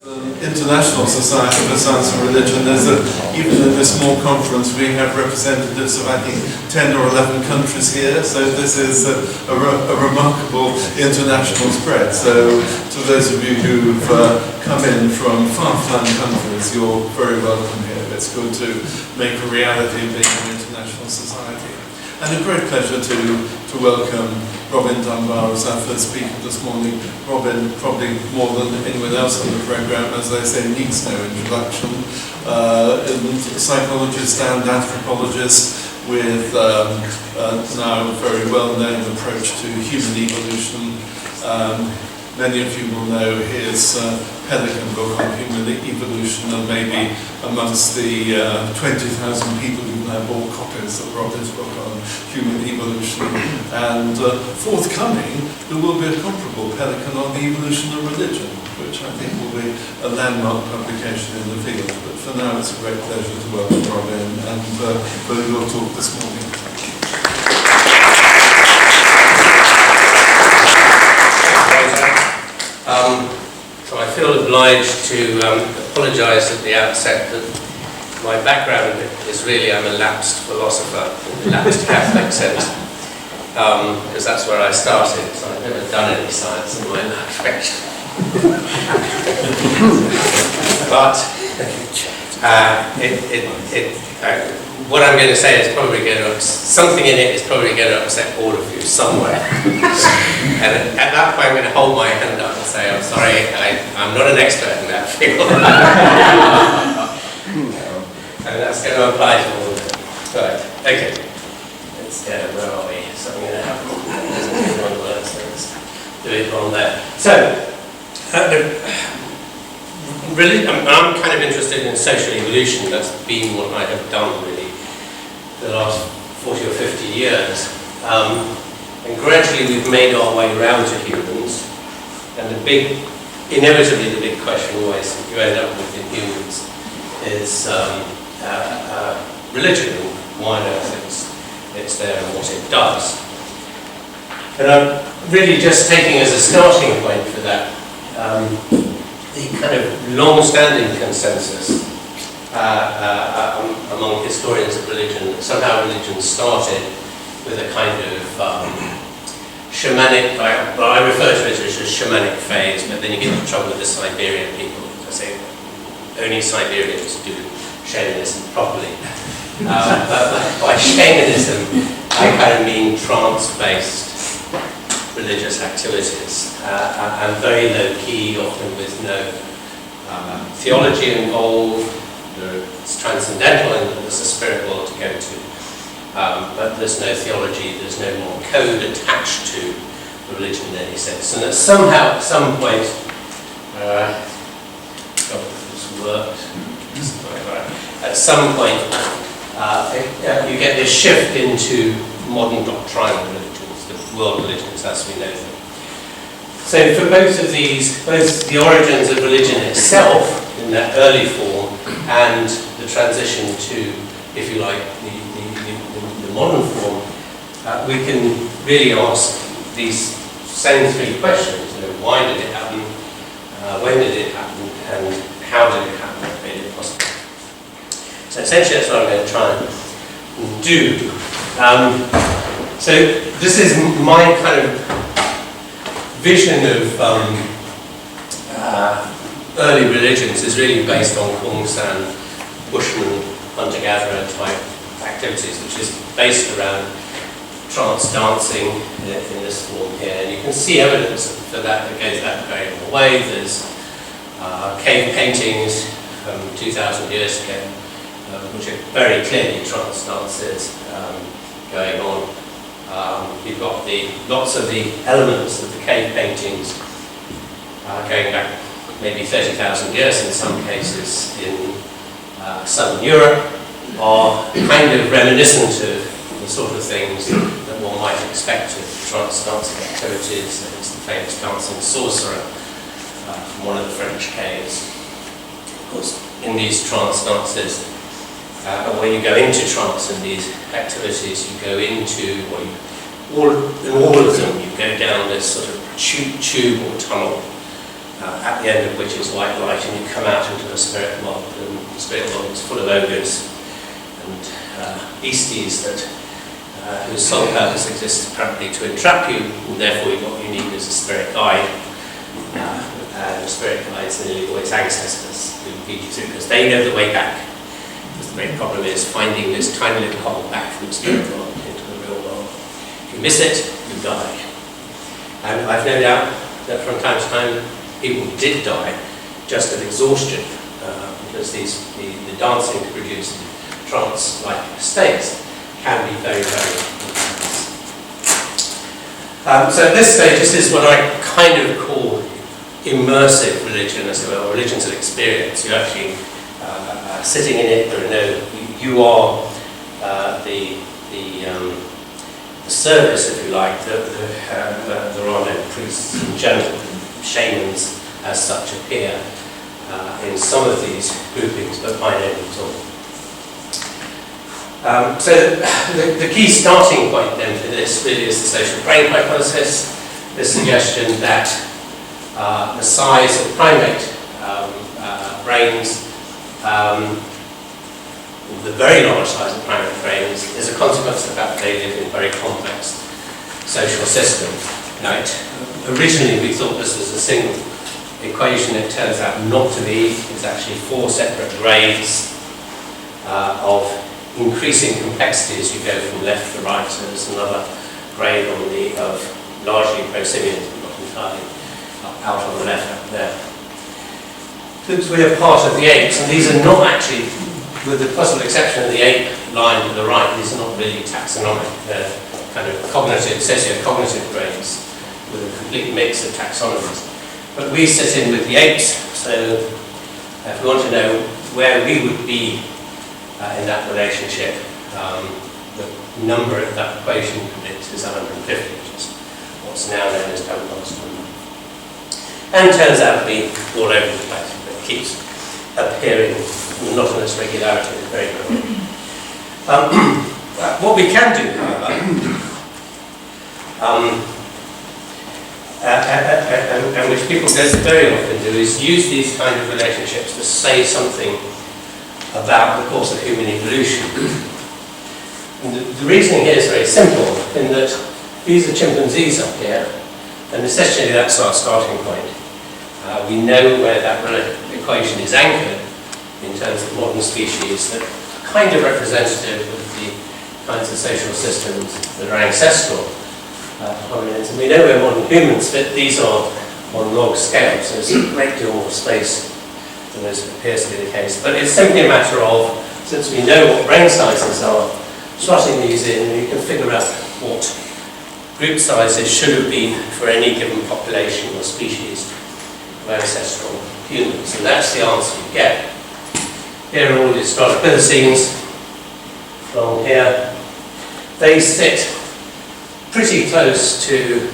International Society for Science and Religion is that even in this small conference we have representatives of I think 10 or 11 countries here, so this is a remarkable international spread. So to those of you who've come in from far-flung countries, you're very welcome here. It's good to make a reality of being an international society. And a great pleasure to welcome Robin Dunbar as our first speaker this morning. Robin, probably more than anyone else on the programme, as I say, needs no introduction. A psychologist and anthropologist with now a very well-known approach to human evolution. Many of you will know his Pelican book on human evolution, and maybe amongst the 20,000 people who now bought copies of Robin's book on human evolution. And forthcoming, there will be a comparable Pelican on the evolution of religion, which I think will be a landmark publication in the field. But for now, it's a great pleasure to welcome Robin and for your talk this morning. So I feel obliged to apologise at the outset that my background is really I'm a lapsed philosopher, in a lapsed Catholic sense, because that's where I started. So I've never done any science in my life. But what I'm going to say is probably going to, something in it is probably going to upset all of you somewhere. And at that point I'm going to hold my hand up and say, I'm sorry, I'm not an expert in that field. And that's going to apply to all of them. Right, okay. Let's go, where are we? Something going to happen. There's a few more words, so let's do it on there. So, really, I'm kind of interested in social evolution. That's been what I have done really the last 40 or 50 years. And gradually we've made our way around to humans. And inevitably the big question always you end up with in humans is religion and why on earth it's there and what it does. And I'm really just taking as a starting point for that the kind of long-standing consensus among historians of religion that somehow religion started with a kind of shamanic, well, I refer to it as a shamanic phase, but then you get into trouble with the Siberian people. I say only Siberians do shamanism properly. But by shamanism, I kind of mean trance-based religious activities, and very low-key, often with no theology involved. It's transcendental and there's a spirit world to go to. But there's no theology, there's no more code attached to religion in any sense. And at some point, at some point, you get this shift into modern doctrinal religions, the world religions as we know them. So for both of these, both the origins of religion itself in that early form and the transition to, if you like, the modern form, we can really ask these same three questions. You know, why did it happen? When did it happen? And how did it happen? What made it possible? So essentially that's what I'm going to try and do. So this is my kind of vision of early religions is really based on Kongsan, Bushman, hunter-gatherer type activities, which is based around trance dancing in this form here. And you can see evidence for that goes that very long way. There's cave paintings from 2,000 years ago, which are very clearly trance dances going on. You've got lots of the elements of the cave paintings going back maybe 30,000 years in some cases in southern Europe, are kind of reminiscent of the sort of things that one might expect of trance dancing activities. There's the famous dancing sorcerer from one of the French caves. Of course, in these trance dances, when you go into trance in these activities, you go into, in all of them, you go down this sort of tube or tunnel at the end of which is white light, and you come out into the spirit world, and the spirit world is full of ogres and beasties that whose sole purpose exists apparently to entrap you, and therefore what you need is a spirit guide. And the spirit guides are nearly always ancestors who lead you through, because they know the way back. Because the great problem is finding this tiny little hole back from the spirit world into the real world. If you miss it, you die. And I've no doubt that from time to time people did die just of exhaustion, because the dancing to produce trance-like states can be very, very intense. So at this stage, this is what I kind of call immersive religion, as well, religions of experience. You're actually sitting in it. There are no, you are the service, if you like. There are no priests in general. Shamans, as such, appear in some of these groupings, but by no means all. So the key starting point then for this really is the social brain hypothesis, the suggestion that the size of primate brains, the very large size of primate brains, is a consequence of the fact that they live in very complex social systems. Right? Originally we thought this was a single equation. It turns out not to be. It's actually 4 separate grades of increasing complexity as you go from left to right. So there's another grade on of largely prosimians, but not entirely, out on the left up there. Since we are part of the apes, and these are not actually, with the possible exception of the ape line to the right, these are not really taxonomic. They're kind of cognitive, socio-cognitive grades with a complete mix of taxonomies. But we sit in with the apes, so if we want to know where we would be in that relationship, the number of that equation predicts is 150, which is what's now known as Templeton's number. And turns out to be all over the place, but it keeps appearing monotonous regularity very, very well. What we can do, however, and which people very often do, is use these kind of relationships to say something about the course of human evolution. And the reasoning here is very simple, in that these are chimpanzees up here, and essentially that's our starting point. We know where that equation is anchored in terms of modern species that are kind of representative of the kinds of social systems that are ancestral hominids. And we know where modern humans fit. These are on log scales, so there's a great deal more space than appears to be the case. But it's simply a matter of, since we know what brain sizes are, slotting these in, you can figure out what group sizes should have been for any given population or species of ancestral humans. And that's the answer you get. Here are all the Australopithecines from here. They sit pretty close to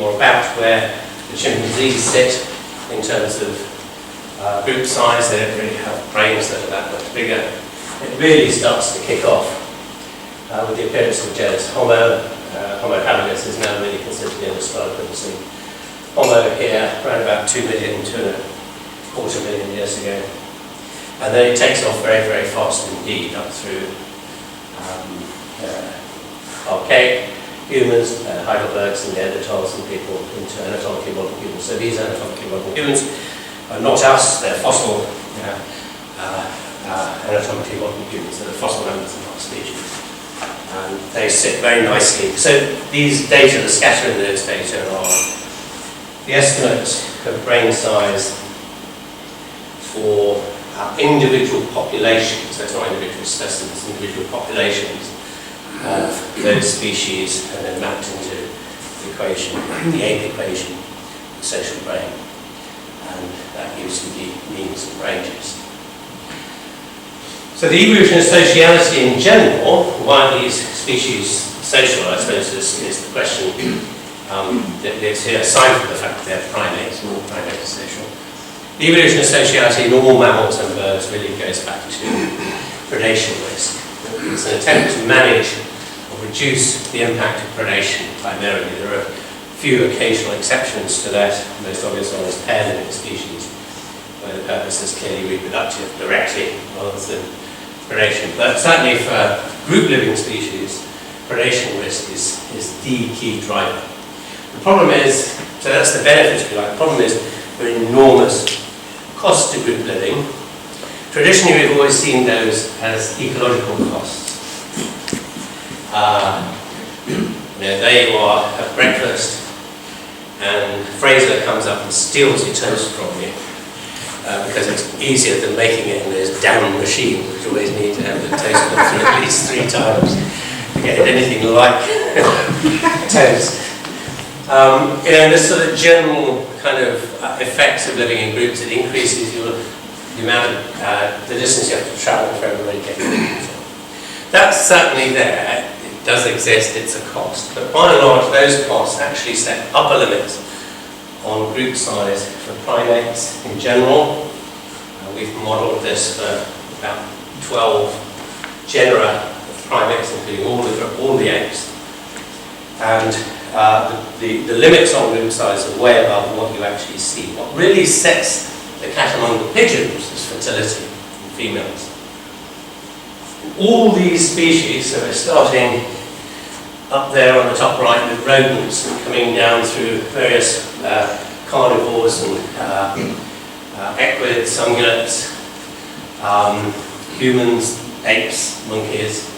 or about where the chimpanzees sit in terms of group size. They don't really have brains that are that much bigger. It really starts to kick off with the appearance of the genus Homo. Homo habilis is now really considered to be an Australopithecine. Homo here, around about 2 million, 2.25 million years ago. And then it takes off very, very fast indeed, up through archaic humans, Heidelbergs and Neanderthals and people into anatomically modern humans. So these anatomically modern humans are not us, they're fossil anatomically modern humans, they're the fossil members of our species. And they sit very nicely. So these data, the scattering of those data are the estimates of brain size for individual populations, so it's not individual specimens, individual populations of those species, and then mapped into the equation, the ape equation, the social brain, and that gives you the means and ranges. So the evolution of sociality in general, why are these species social, I suppose, is the question that's here, aside from the fact that they're primates, and all primates are social. The evolution of sociality in all mammals and birds really goes back to predation risk. It's an attempt to manage or reduce the impact of predation primarily. There are few occasional exceptions to that. The most obvious one is pair-living species, where the purpose is clearly reproductive directly rather than predation. But certainly for group-living species, predation risk is the key driver. The problem is, so that's the benefit if you like, the problem is there are enormous costs to group living. Traditionally we've always seen those as ecological costs. There you are at breakfast and Fraser comes up and steals your toast from you because it's easier than making it in those damn machines which always need to have the toast gone through at least 3 times to get anything like toast. The sort of general kind of effects of living in groups, it increases the amount of the distance you have to travel for everybody to get food. That's certainly there. It does exist, it's a cost. But by and large, those costs actually set upper limits on group size for primates in general. We've modelled this for about 12 genera of primates, including all the apes. And the limits on group size are way above what you actually see. What really sets the cat among the pigeons is fertility in females. All these species, so we're starting up there on the top right with rodents coming down through various carnivores and equids, ungulates, humans, apes, monkeys,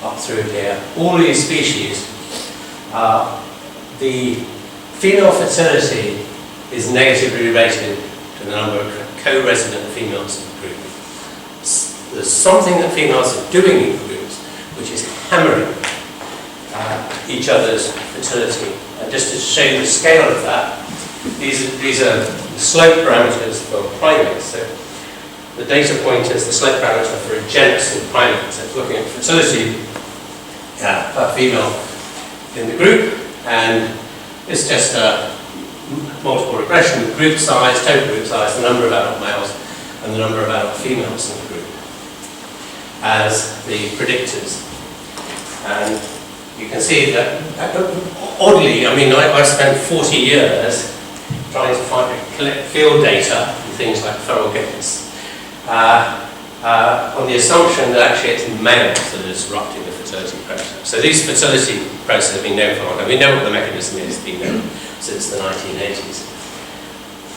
up through here. All these species, the female fertility is negatively related to the number of co-resident females in the group. There's something that females are doing in groups which is hammering each other's fertility. And just to show you the scale of that, these are the slope parameters for primates. So the data point is the slope parameter for a genus of primates. So it's looking at fertility per female in the group, and it's just a multiple regression of group size, total group size, the number of adult males and the number of adult females in the group as the predictors. And you can see that, oddly, I spent 40 years trying to collect field data and things like feral gates on the assumption that actually it's males that are disrupting the fertility process. So these fertility processes have been known for a long time. We know what the mechanism is, it's been known since the 1980s.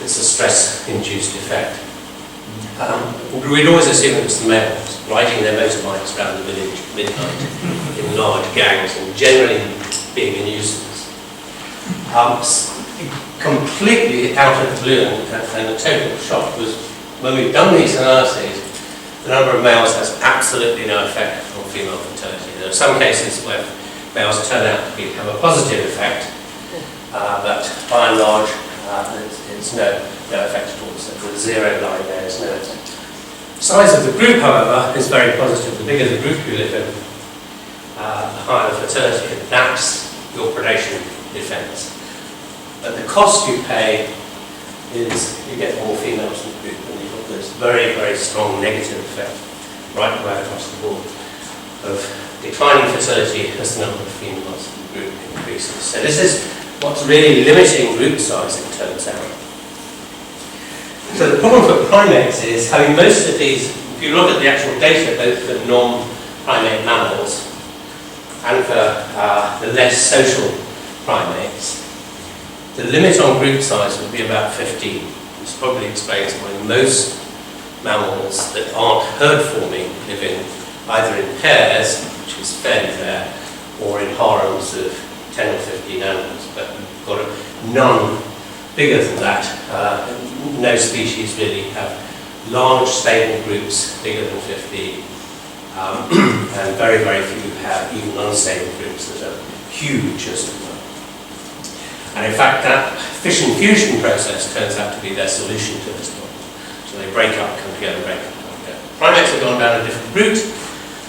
It's a stress-induced effect. We'd always assume it was the males riding their motorbikes around the village at midnight in large gangs and generally being a nuisance. Completely out of the blue and a total shock was when we've done these analyses, the number of males has absolutely no effect on female fertility. There are some cases where males turn out to have a positive effect, but by and large, it's no effect at all. So the zero line there is no effect. The size of the group, however, is very positive. The bigger the group you live in, the higher the fertility, and that's your predation defense. But the cost you pay is you get more females in the group, and you've got this very, very strong negative effect right away across the board of declining fertility as the number of females in the group increases. So this is what's really limiting group size, it turns out. So the problem for primates is having most of these, if you look at the actual data, both for non-primate mammals and for the less social primates, the limit on group size would be about 15. This probably explains why most mammals that aren't herd-forming live in either in pairs, which is fairly rare, or in harems of 10 or 15 animals, but we've got none bigger than that. No species really have large stable groups bigger than 15, and very, very few have even unstable groups that are huge as it were. And in fact, that fission fusion process turns out to be their solution to this problem. So they break up, come together, break up, come together. Primates have gone down a different route.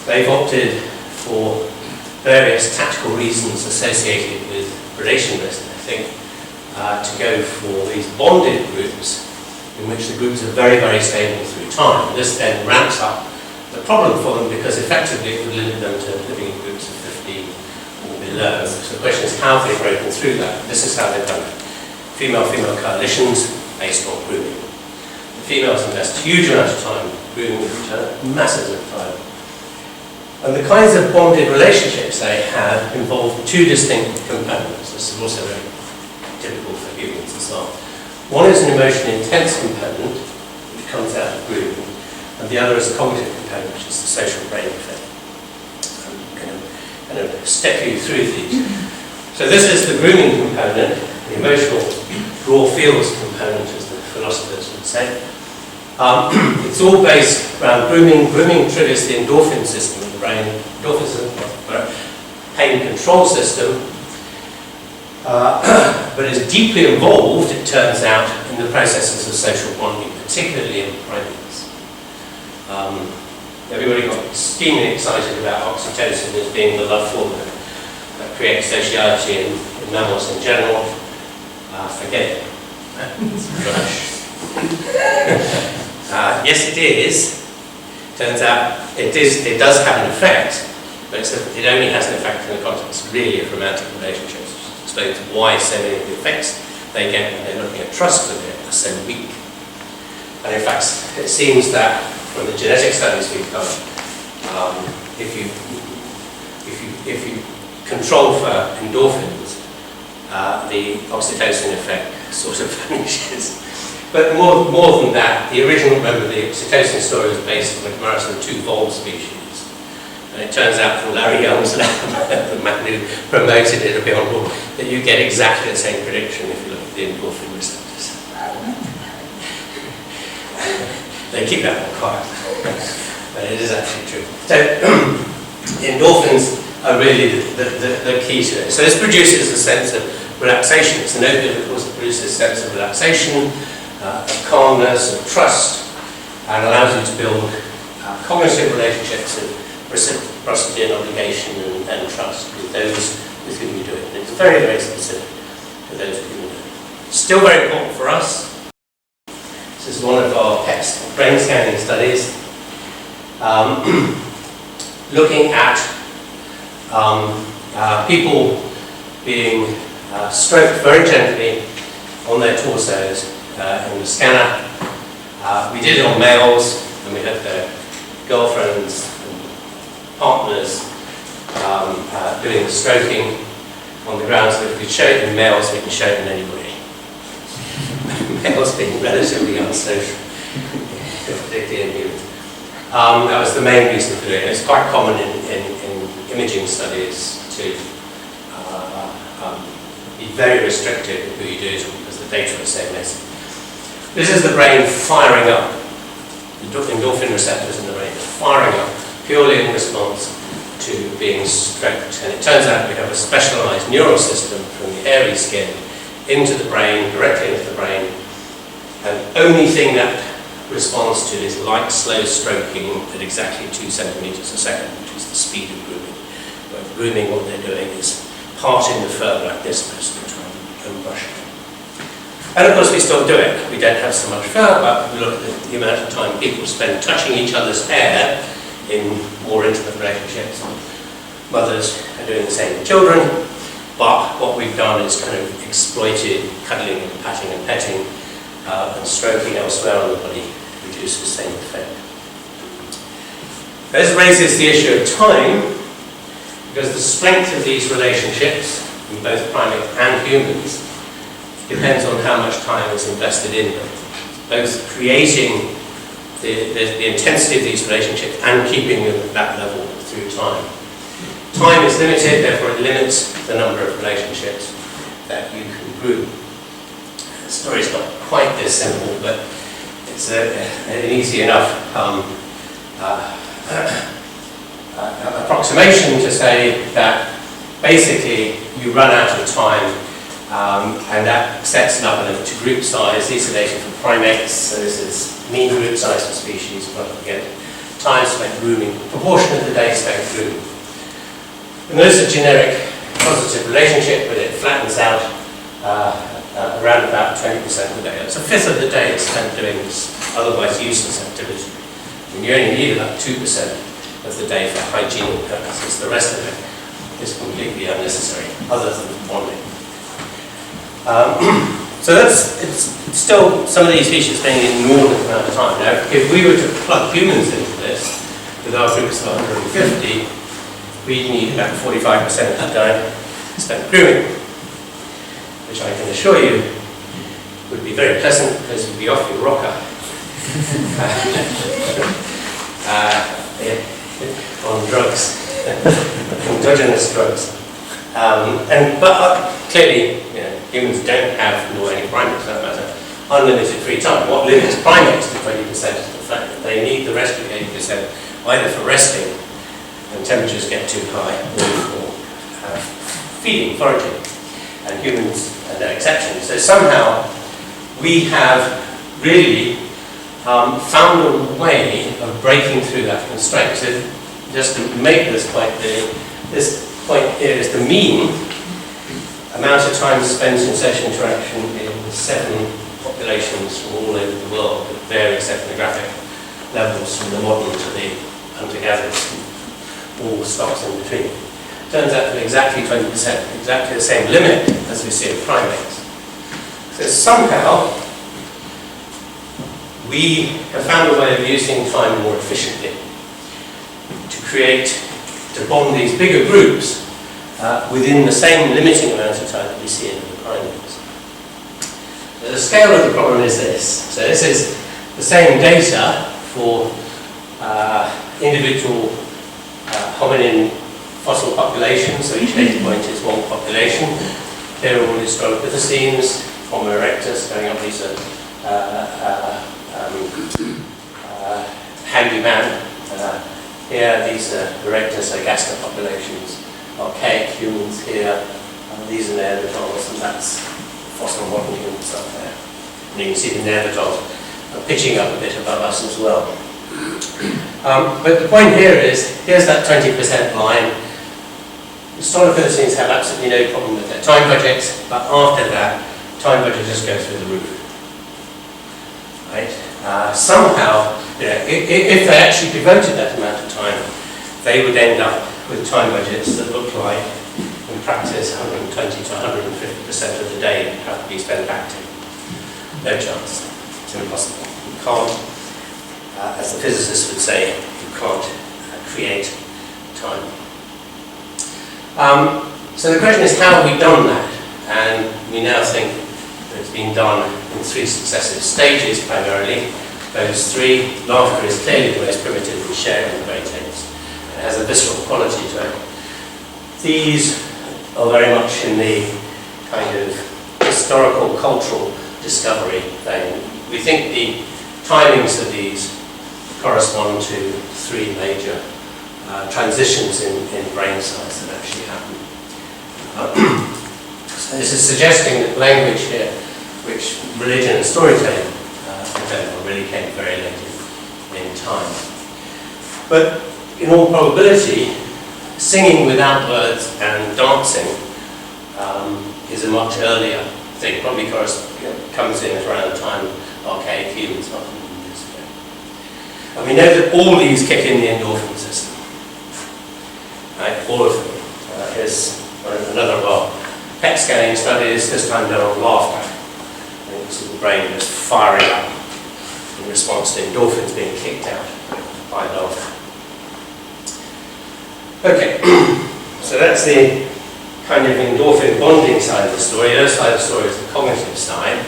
They've opted for various tactical reasons associated with predation risk, I think, to go for these bonded groups in which the groups are very, very stable through time. And this then ramps up the problem for them because effectively it would limit them to living in groups of 15 or below. So the question is, how have they broken through that? This is how they've done it. Female-female coalitions based on grooming. The females invest huge amounts of time grooming each other, masses of time. And the kinds of bonded relationships they have involve two distinct components. This is also very typical for humans as well. One is an emotionally intense component, which comes out of grooming, and the other is a cognitive component, which is the social brain effect. I'm going to step you through these. So this is the grooming component, the emotional raw feels component, as the philosophers would say. It's all based around grooming. Grooming triggers the endorphin system in the brain. Endorphin system, pain control system, but is deeply involved, it turns out, in the processes of social bonding, particularly in primates. Everybody got extremely excited about oxytocin as being the love hormone that creates sociality in mammals in general. Forget it. Yes, it is. Turns out it does have an effect, but it only has an effect in the context really of romantic relationships, which explains why so many of the effects they get when they're looking at trust with it are so weak. And in fact, it seems that from the genetic studies we've done, if you control for endorphins, the oxytocin effect sort of vanishes. But more than that, the original, remember, the oxytocin story was based on the comparison of two vole species. And it turns out from Larry Young's lab, the man who promoted it beyond all, that you get exactly the same prediction if you look at the endorphin receptors. They keep that one quiet, but it is actually true. So endorphins are really the key to it. So this produces a sense of relaxation. It's an opiate, of course, that produces a sense of relaxation, of calmness, of trust, and allows you to build cognitive relationships of reciprocity and obligation and trust with those with whom you do it. And it's very, very specific for those with whom you do it. Still very important for us. This is one of our PET brain scanning studies, looking at people being stroked very gently on their torsos in the scanner. We did it on males, and we had their girlfriends and partners doing the stroking on the grounds that if we show it in males, we can show it in anybody. Males being relatively unsocial, particularly in humans. That was the main reason for doing it. It's quite common in imaging studies to be very restricted in who you do it on because the data is so messy. This is the brain firing up. The endorphin receptors in the brain are firing up purely in response to being stroked. And it turns out we have a specialized neural system from the hairy skin into the brain, directly into the brain. And the only thing that responds to is light, slow stroking at exactly 2 centimeters a second, which is the speed of grooming. Where grooming, what they're doing is parting the fur like this most of the time and brushing. And of course we still do it. We don't have so much fur, but we look at the amount of time people spend touching each other's hair in more intimate relationships. Mothers are doing the same with children, but what we've done is kind of exploited cuddling and patting and petting and stroking elsewhere on the body produce the same effect. This raises the issue of time, because the strength of these relationships, in both primates and humans, depends on how much time is invested in them, both creating the intensity of these relationships and keeping them at that level through time. Time is limited, therefore it limits the number of relationships that you can groom. The story's not quite this simple, but it's an easy enough approximation to say that basically you run out of time, and that sets it up into group size. These are data for primates, so this is mean group size for species, but again, time spent grooming, proportion of the day spent grooming. And there's a generic positive relationship, but it flattens out around about 20% of the day. It's a fifth of the day is spent doing this otherwise useless activity. And you only need about 2% of the day for hygienic purposes. The rest of it is completely unnecessary, other than bonding. So it's still some of these features spending an inordinate amount of time. Now, if we were to plug humans into this, with our groups of 150, we'd need about 45% of the time spent grooming, which I can assure you would be very pleasant because you'd be off your rocker. On drugs, endogenous drugs. But clearly, humans don't have, nor any primates for that matter, unlimited free time. What limits primates to 20% is the fact that they need the rest of the 80% either for resting when temperatures get too high or for feeding, foraging. And humans are no exception. So somehow we have really found a way of breaking through that constraint. So just to make this point clear, this point here is the mean amount of time spent in social interaction in 7 populations from all over the world at various ethnographic levels, from the modern to the hunter-gatherers, all the stocks in between. Turns out to be exactly 20%, exactly the same limit as we see in primates. So somehow we have found a way of using time more efficiently to bond these bigger groups within the same limiting amount of time that we see in the primates. The scale of the problem is this. So this is the same data for individual hominin fossil populations, so each data point is one population. Here are all the Australopithecines, Homo erectus, going up these are handyman. Here, these are erectus agaster populations, archaic humans here, these are Neanderthals, and that's fossil modern humans up there. And you can see the Neanderthals are pitching up a bit above us as well. But the point here is, here's that 20% line. Australopithecines have absolutely no problem with their time budgets, but after that, time budget just goes through the roof. Right? Somehow, if they actually devoted that amount of time, they would end up with time budgets that look like, in practice, 120 to 150% of the day have to be spent active. No chance. It's impossible. You can't, as the physicists would say, you can't create time. So the question is, how have we done that? And we now think that it's been done in 3 successive stages primarily. Those 3, laughter is clearly the most primitive and sharing the greatest. It has a visceral quality to it. These are very much in the kind of historical, cultural discovery vein. We think the timings of these correspond to 3 major transitions in brain size that actually happen. So this is suggesting that language here, which religion and storytelling really came very late in time. But in all probability, singing without words and dancing is a much earlier thing. Probably comes in at around the time of archaic humans, not million years ago. And we know that all these kick in the endorphin system. Right? All of them. Here's another of our PET scanning studies, this time done on laughter. And you can see the brain just firing up in response to endorphins being kicked out by laughter. Okay, so that's the kind of endorphin bonding side of the story. The other side of the story is the cognitive side.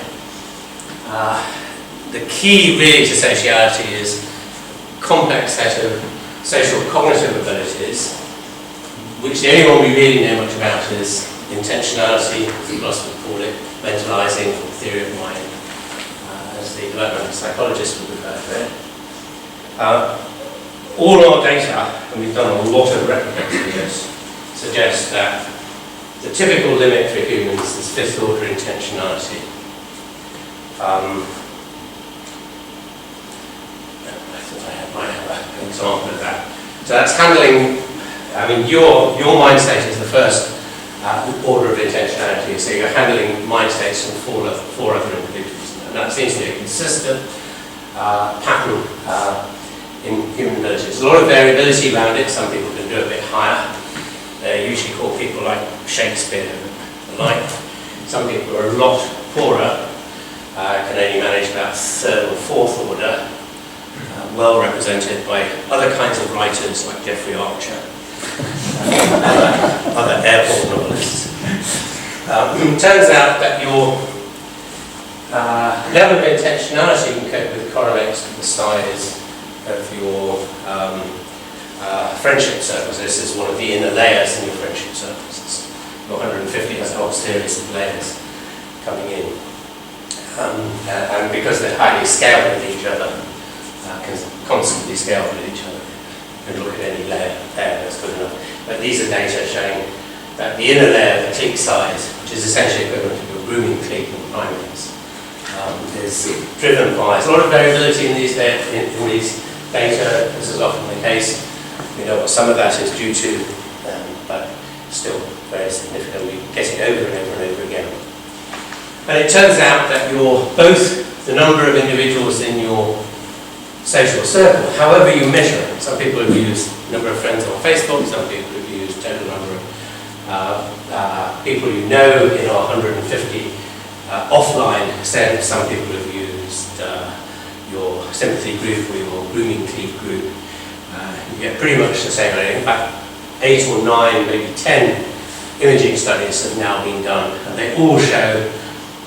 The key really to sociality is a complex set of social cognitive abilities, which the only one we really know much about is intentionality, as the philosophers call it, mentalizing, or theory of mind, as the developmental psychologists would refer to it. All our data, and we've done a lot of replicates of this, suggests that the typical limit for humans is 5th order intentionality. I thought I might have an example of that. So that's handling, I mean, your mind state is the first order of intentionality, so you're handling mind states from 4 other individuals. And that seems to be a consistent pattern in human abilities. There's a lot of variability around it. Some people can do a bit higher. They're usually called Shakespeare and the like. Some people are a lot poorer, can only manage about third or fourth order, well represented by other kinds of writers like Geoffrey Archer, other airport novelists. It turns out that your level of intentionality can correlates with the size of your friendship circles. This is one of the inner layers in your friendship circles. Your 150 has a whole series of layers coming in. And because they're highly scaled with each other, can constantly scale with each other. You can look at any layer there, that's good enough. But these are data showing that the inner layer, the clique size, which is essentially equivalent to your grooming clique in primates, is driven by. There's a lot of variability in these data. This is often the case. We know what some of that is due to, but still very significant. We get it over and over and over again. And it turns out that both the number of individuals in your social circle, however you measure it. Some people have used number of friends on Facebook, some people have used total number of people you know in our 150 offline sense. Some people have used your sympathy group or your grooming clique group. You get pretty much the same rating. In fact, 8 or 9, maybe 10 imaging studies have now been done, and they all show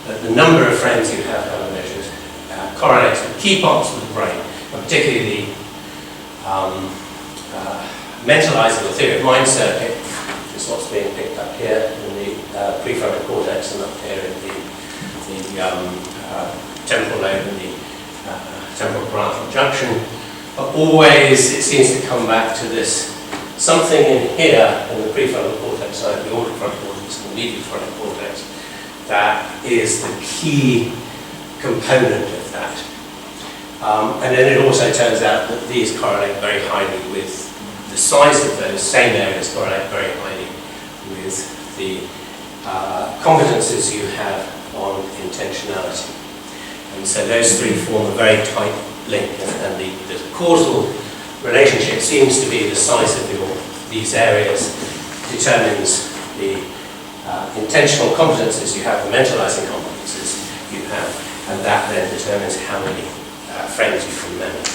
that the number of friends you have, however measured, correlates with key parts of the brain, and particularly mentalizing the theory of mind circuit, which is what's being picked up here in the prefrontal cortex and up here in the temporal lobe and the temporal parietal junction. But always it seems to come back to this something in here in the prefrontal cortex side, the orbital frontal cortex and the medial frontal cortex, that is the key component of that. And then it also turns out that these correlate very highly with the size of those same areas, correlate very highly with the competences you have on intentionality. And so those three form a very tight link, and the causal relationship seems to be the size of these areas determines the intentional competences you have, the mentalizing competences you have, and that then determines how many friends you can manage.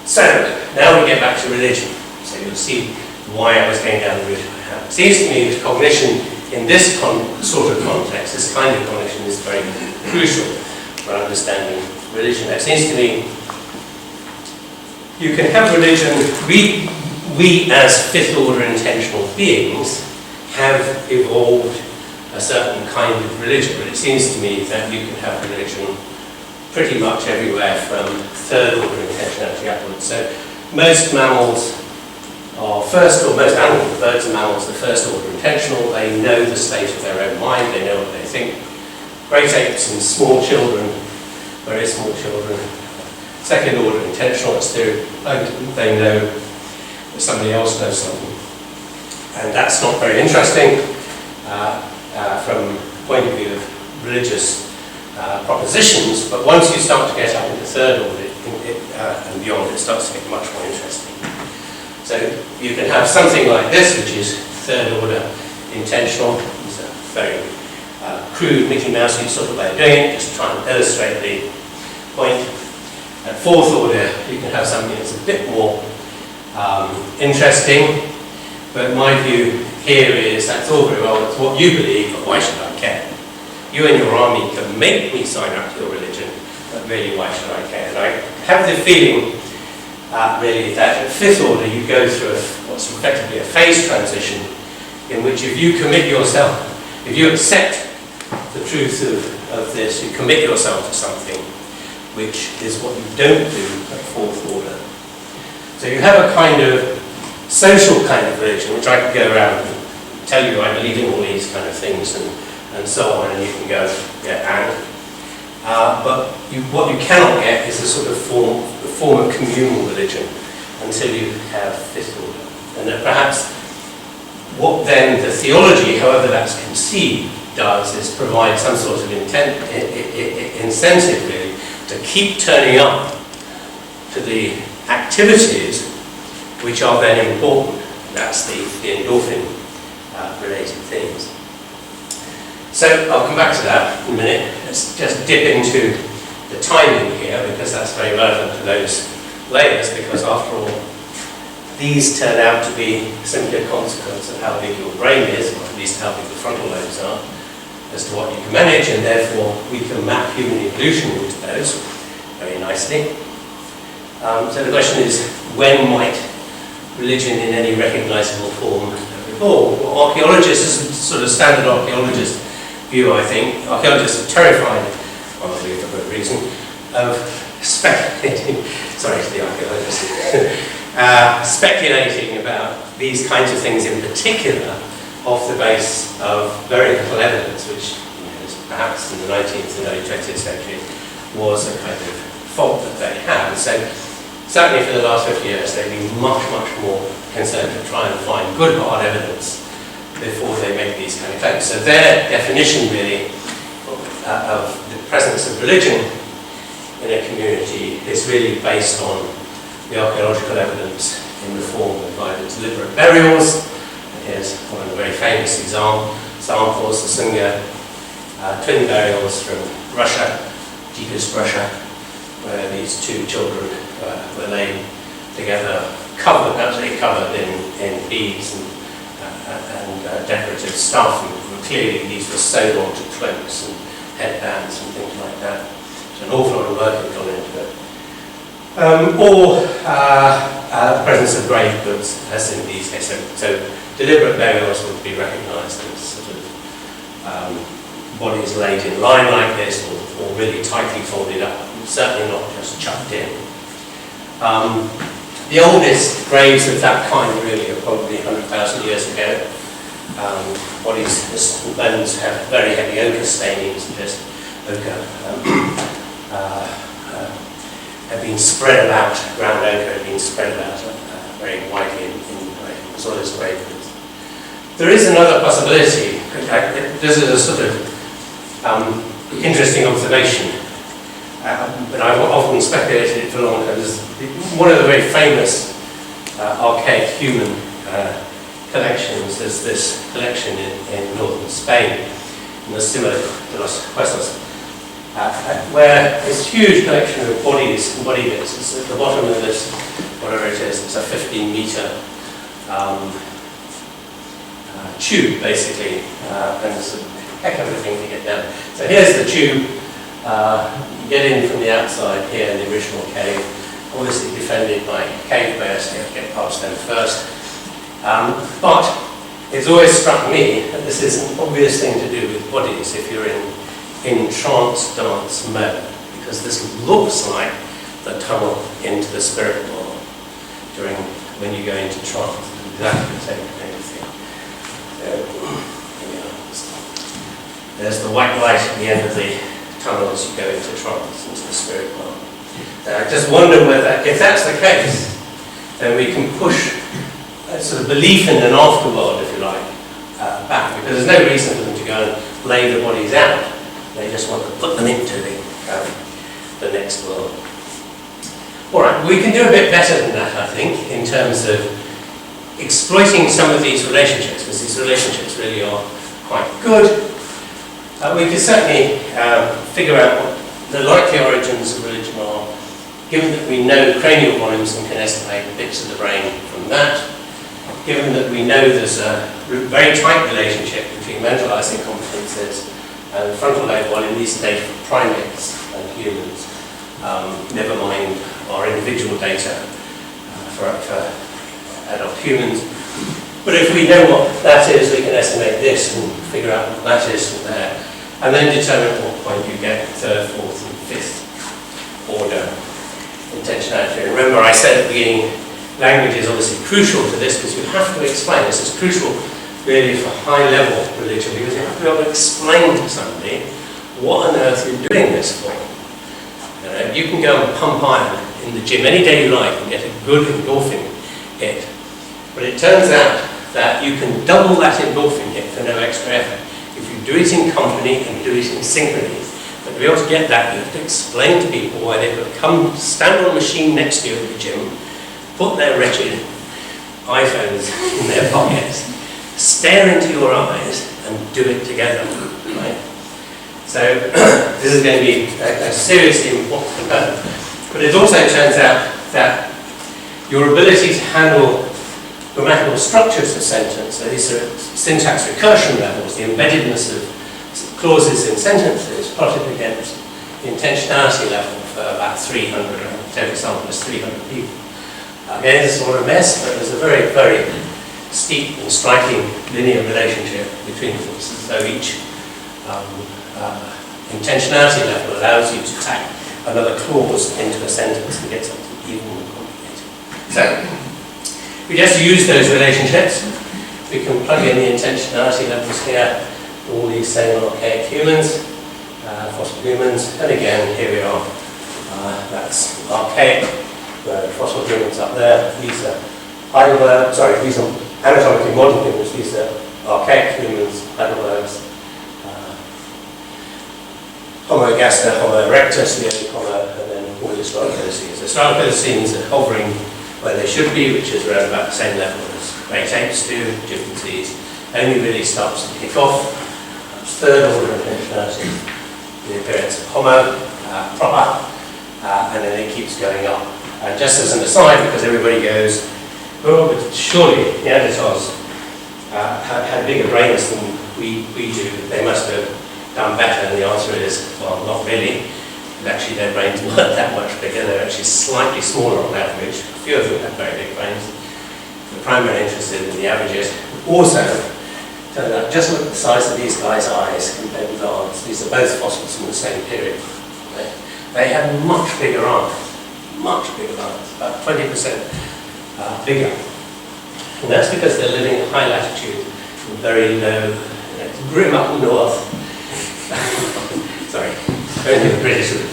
So, now we get back to religion. So you'll see why I was going down the route I have. It seems to me that cognition in this sort of context, this kind of cognition, is very crucial for understanding religion. It seems to me you can have religion, we as fifth order intentional beings have evolved a certain kind of religion, but it seems to me that you can have religion pretty much everywhere from third order intentionality upwards. So most mammals are first, or most animals, birds and mammals, are first order intentional. They know the state of their own mind, they know what they think. Great apes and small children, very small children, second order intentional, they know that somebody else knows something. And that's not very interesting from the point of view of religious propositions, but once you start to get up into third order and beyond, it starts to get much more interesting. So you can have something like this, which is third order intentional. It's a very crude Mickey Mousey sort of way of doing it, just trying to illustrate the point. At fourth order, you can have something that's a bit more interesting, but my view here is that's all very well, it's what you believe, but why should I care? You and your army can make me sign up to your religion, but really why should I care? And I have the feeling really that at fifth order you go through what's effectively a phase transition in which if you commit yourself, if you accept the truth of this, you commit yourself to something, which is what you don't do at fourth order. So you have a kind of social kind of religion, which I could go around and tell you I believe in all these kind of things and so on, and you can go, yeah, and. But what you cannot get is a sort of form of communal religion until you have fifth order. And that perhaps what then the theology, however that's conceived, does is provide some sort of incentive really to keep turning up to the activities which are then important. That's the endorphin related themes. So I'll come back to that in a minute. Let's just dip into the timing here, because that's very relevant to those layers, because after all, these turn out to be simply a consequence of how big your brain is, or at least how big the frontal lobes are, as to what you can manage, and therefore we can map human evolution into those very nicely. So the question is, when might religion in any recognisable form evolve? Well, archaeologists, this is sort of standard archaeologist view, I think. Archaeologists are terrified, probably for good reason, of speculating, sorry to the archaeologists, speculating about these kinds of things in particular off the base of very little evidence, which perhaps in the 19th and early 20th century was a kind of fault that they had. So certainly for the last 50 years they've been much, much more concerned to try and find good hard evidence before they make these kind of claims. So their definition really of the presence of religion in a community is really based on the archaeological evidence in the form of either deliberate burials. Here's one of the very famous examples, the Sunga twin burials from Russia, deepest Russia, where these two children were laid together, absolutely covered in beads and decorative stuff, and clearly these were sewed onto cloaks and headbands and things like that. So an awful lot of work had gone into it. Or the presence of grave goods, as in these cases. So deliberate burials would be recognised as sort of bodies laid in line like this, or really tightly folded up, certainly not just chucked in. The oldest graves of that kind really are probably 100,000 years ago. Bodies, bones have very heavy ochre stainings, and just ochre have been spread about, ground ochre had been spread about very widely in as well as grave goods. There is another possibility. This is a sort of interesting observation, but I've often speculated it for long because one of the very famous archaic human collections is this collection in northern Spain, in the Sima de los Huesos, where this huge collection of bodies and body bits. It's at the bottom of this, whatever it is, it's a 15-metre tube, basically, and it's a heck of a thing to get down. So here's the tube. You get in from the outside here in the original cave, obviously defended by cave bears, so you have to get past them first. But it's always struck me that this is an obvious thing to do with bodies if you're in trance dance mode, because this looks like the tunnel into the spirit world when you go into trance. It's exactly the same kind of thing. There's the white light at the end of the tunnel as you go into trance, into the spirit world. I just wonder whether, if that's the case, then we can push a sort of belief in an afterworld, if you like, back, because there's no reason for them to go and lay the bodies out. They just want to put them into the next world. All right, we can do a bit better than that, I think, in terms of exploiting some of these relationships, because these relationships really are quite good. We can certainly figure out what the likely origins of religion are, given that we know cranial volumes and can estimate bits of the brain from that, given that we know there's a very tight relationship between mentalizing competences and frontal lobe volume, these days for primates and humans, never mind our individual data for adult humans. But if we know what that is, we can estimate this and figure out what that is from there, and then determine at what point you get third, fourth, and fifth order intentionality. And remember, I said at the beginning, language is obviously crucial to this, because you have to explain. This is crucial really for high-level religion, because you have to be able to explain to somebody what on earth you're doing this for. You can go and pump iron in the gym any day you like and get a good endorphin hit, but it turns out that you can double that endorphin hit for no extra effort if you do it in company and do it in synchrony. But to be able to get that, you have to explain to people why they've got to come stand on a machine next to you at the gym, put their wretched iPhones in their pockets, stare into your eyes and do it together, right? So this is going to be a seriously important component. But it also turns out that your ability to handle grammatical structures of sentence, so these are syntax recursion levels, the embeddedness of clauses in sentences plotted against the intentionality level for about 300, total sample is 300 people. Again, this is all a mess, but there's a very, very steep and striking linear relationship between them. So each intentionality level allows you to tack another clause into a sentence and get something even more complicated. So, we just use those relationships. We can plug in the intentionality levels here, all these same archaic humans, fossil humans, and again, here we are. That's archaic, fossil humans up there. These are Heidelberg, sorry, these are anatomically modern humans. These are archaic humans, Heidelbergs. Homo gaster, Homo erectus, the only Homo, and then all the Australopithecines. The Australopithecines are hovering where they should be, which is around about the same level as great apes do. Chimpanzees only really starts to kick off. That's third order intentionality, the appearance of Homo proper, and then it keeps going up. And just as an aside, because everybody goes, oh, but surely Neanderthals had bigger brains than we do, they must have done better, and the answer is, well, not really. Actually, their brains weren't that much bigger. They're actually slightly smaller on average. A few of them have very big brains. We're primarily interested in the averages. Also, turns out, just look at the size of these guys' eyes compared with ours. These are both fossils from the same period. They have much bigger eyes, about 20% bigger. And that's because they're living at high latitude and very low, grim up north. Sorry, only the British would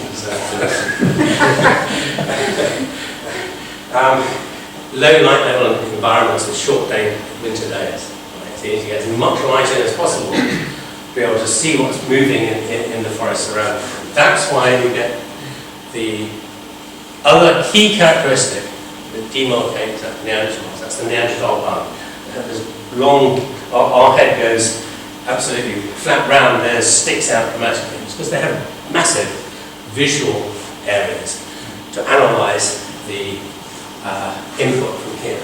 low light level environments with short day winter days. Right? So you need to get as much light in as possible to be able to see what's moving in the forests around. That's why you get the other key characteristic that demarcates Neanderthals. That's the Neanderthal bun. There's long, our head goes absolutely flat round, theirs sticks out dramatically. It's because they have massive visual areas to analyze the input from here.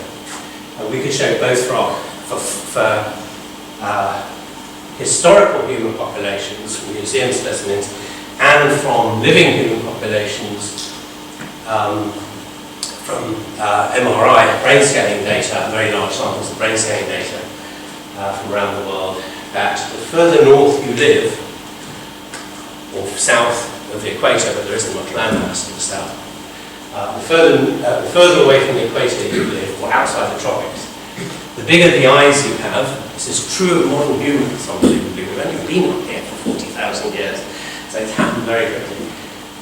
And we could show both for historical human populations from museum specimens and from living human populations from MRI brain scanning data, very large samples of brain scanning data from around the world, that the further north you live, or south of the equator, but there isn't much landmass to the south, the further away from the equator you live, or outside the tropics, the bigger the eyes you have. This is true of modern humans, unbelievably. We've only been up here for 40,000 years, so it's happened very quickly.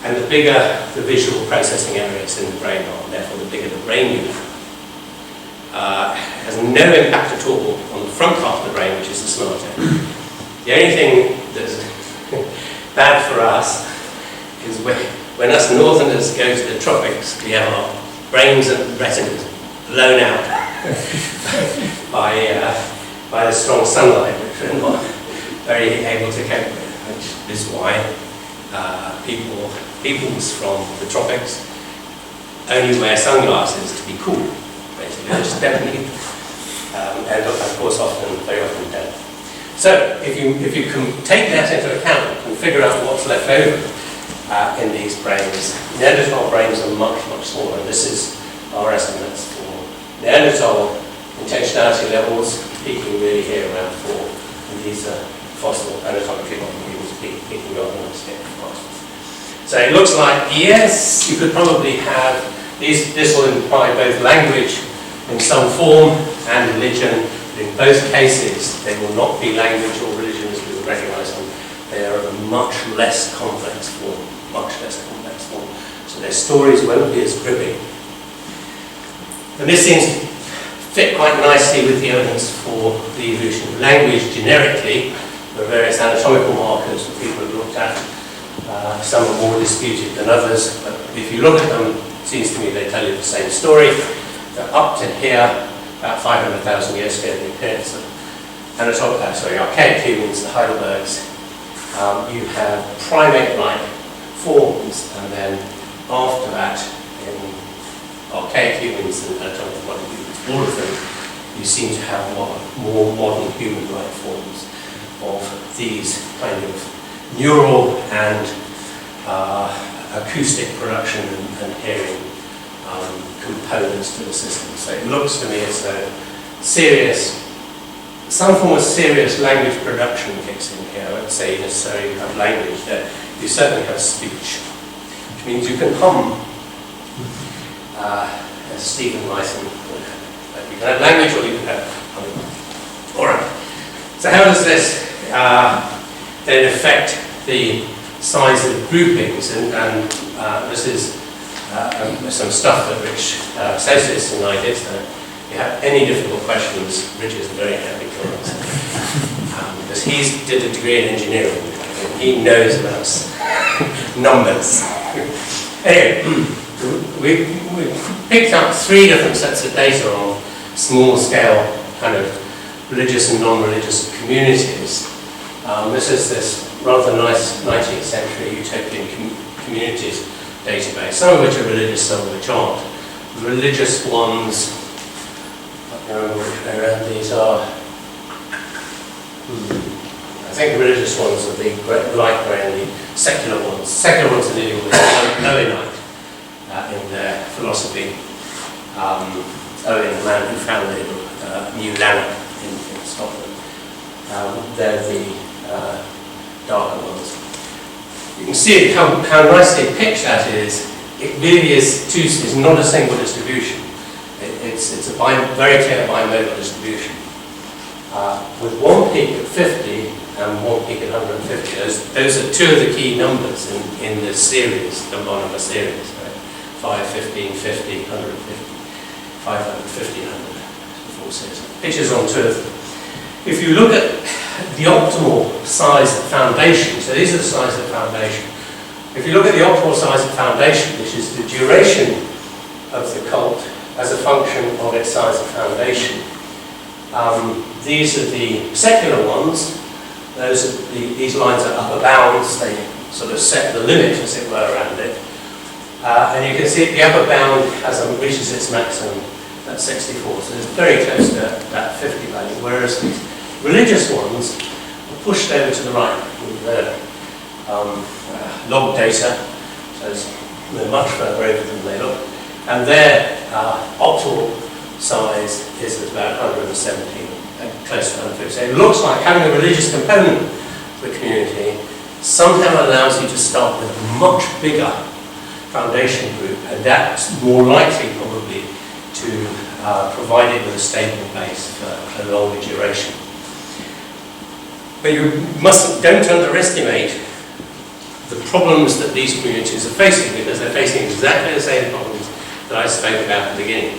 And the bigger the visual processing areas in the brain are, and therefore the bigger the brain you have. Has no impact at all on the front half of the brain, which is the smart end. The only thing that's bad for us is when us northerners go to the tropics, we have our brains and retinas blown out by the strong sunlight, which we're not very able to cope with, which is why peoples from the tropics only wear sunglasses to be cool. Basically, they just don't need them. And of course, very often dead. So, if you can take that into account and figure out what's left over in these brains, Neanderthal brains are much, much smaller. And this is our estimates for Neanderthal intentionality levels, peaking really here around 4. And these are fossil anatomically modern humans peaking rather than scale fossils. So it looks like, yes, you could probably have these. This will imply both language in some form and religion. But in both cases, they will not be language or religion as we would recognize them. They are of a much less complex form, So their stories won't be as gripping. And this seems to fit quite nicely with the evidence for the evolution of language generically. There are various anatomical markers that people have looked at. Some are more disputed than others, but if you look at them, it seems to me they tell you the same story. That up to here, about 500,000 years ago, the appearance of archaic humans, the Heidelbergs. You have primate-like forms, and then after that, in archaic humans and anatomical modern humans, all of them, you seem to have more modern human-like forms of these kind of neural and acoustic production and hearing components to the system. So it looks to me as though some form of serious language production kicks in here. I won't say necessarily you have language there. You certainly have speech, which means you can hum, as Stephen Lyson would have. You can have language or you can have humming. All right. So how does this then affect the size of groupings? And this is some stuff that Rich says this, and I did. So if you have any difficult questions, Rich is very happy to answer. Because he did a degree in engineering, and he knows about numbers. Anyway, we picked up 3 different sets of data on small-scale kind of religious and non-religious communities. This is this rather nice 19th century utopian communities database, some of which are religious, some of which aren't. The religious ones, I can't remember which way around these are. I think the religious ones are the light grey and the secular ones. Secular ones are nearly always Owenite in their philosophy. Owen, the man who founded New Lanark in Scotland. They're the darker ones. You can see how nicely pitched that is. It really is not a single distribution. It's a very clear bimodal distribution. With one peak at 50 and one peak at 150. Those are 2 of the key numbers in the series, the Dunbar number series. Right? 5, 15, 50, 150, 500, 1500. Pictures on 2 of them. If you look at the optimal size of foundation, so these are the size of foundation. If you look at the optimal size of foundation, which is the duration of the cult as a function of its size of foundation, these are the secular ones. These lines are upper bounds. They sort of set the limit, as it were, around it. And you can see the upper bound reaches its maximum at 64, so it's very close to that 50 value, whereas these religious ones are pushed over to the right with the log data, so they're much further over than they look, and their optimal size is at about 117, close to 150. So it looks like having a religious component to the community somehow allows you to start with a much bigger foundation group, and that's more likely probably to provide it with a stable base for a longer duration. But you don't underestimate the problems that these communities are facing, because they're facing exactly the same problems that I spoke about at the beginning.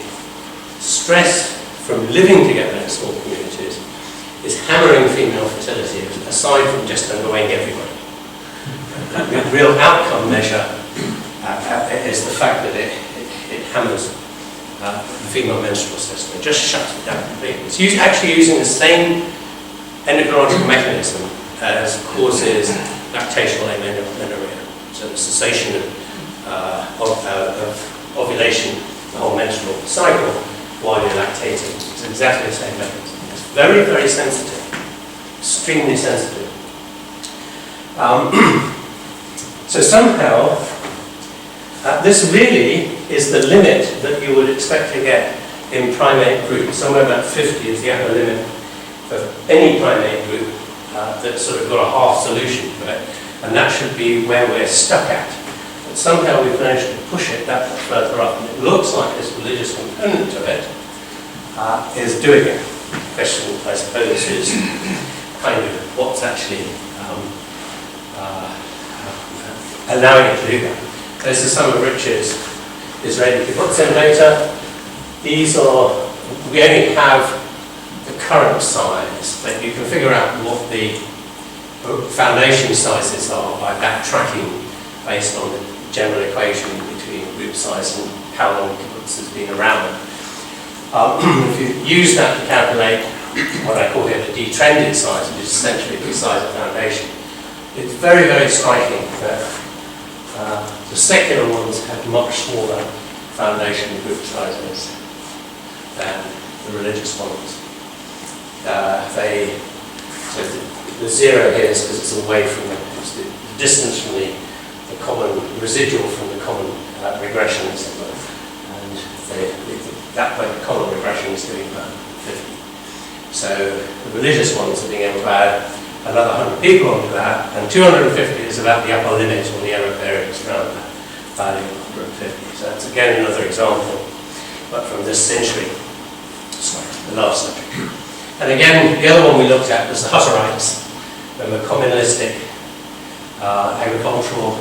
Stress from living together in small communities is hammering female fertility, aside from just annoying everybody. The real outcome measure is the fact that it hammers the female menstrual system. It just shuts it down completely. It's actually using the same endocrinological mechanism as causes lactational amenorrhea. So the cessation of ovulation, the whole menstrual cycle, while you're lactating. It's exactly the same mechanism. It's very, very sensitive, extremely sensitive. So somehow, this really is the limit that you would expect to get in primate groups. Somewhere about 50 is the upper limit for any primate group that's sort of got a half solution to it, and that should be where we're stuck at. But somehow we've managed to push it that much further up, and it looks like this religious component to it is doing it. The question, I suppose, is kind of what's actually allowing it to do that. This is some of Richard's Israeli Templeton data. These are, we only have the current size, but you can figure out what the foundation sizes are by backtracking based on the general equation between group size and how long kibbutz has been around. If you use that to calculate what I call here the detrended size, which is essentially the size of foundation. It's very, very striking that the secular ones have much smaller foundation group sizes than the religious ones. So the zero here is because it's away from the distance from the common residual from the common regression, and that point the common regression is doing about 50. So the religious ones are being able to add another 100 people onto that, and 250 is about the upper limit or the error variance around that value of 150. So that's again another example, but from this century, sorry, the last century. And again, the other one we looked at was the Hutterites, the communalistic agricultural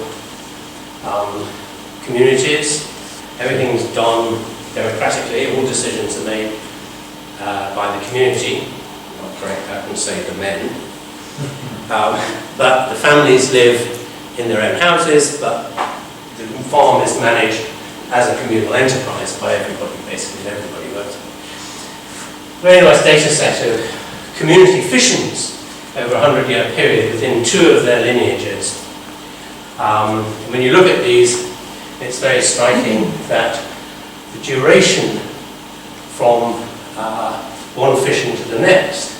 communities. Everything's done democratically, all decisions are made by the community. Not correct, I can say the men. But the families live in their own houses, but the farm is managed as a communal enterprise by everybody, basically, everybody works. Very nice data set of community fissions over a 100-year period within 2 of their lineages. When you look at these, it's very striking that the duration from one fission to the next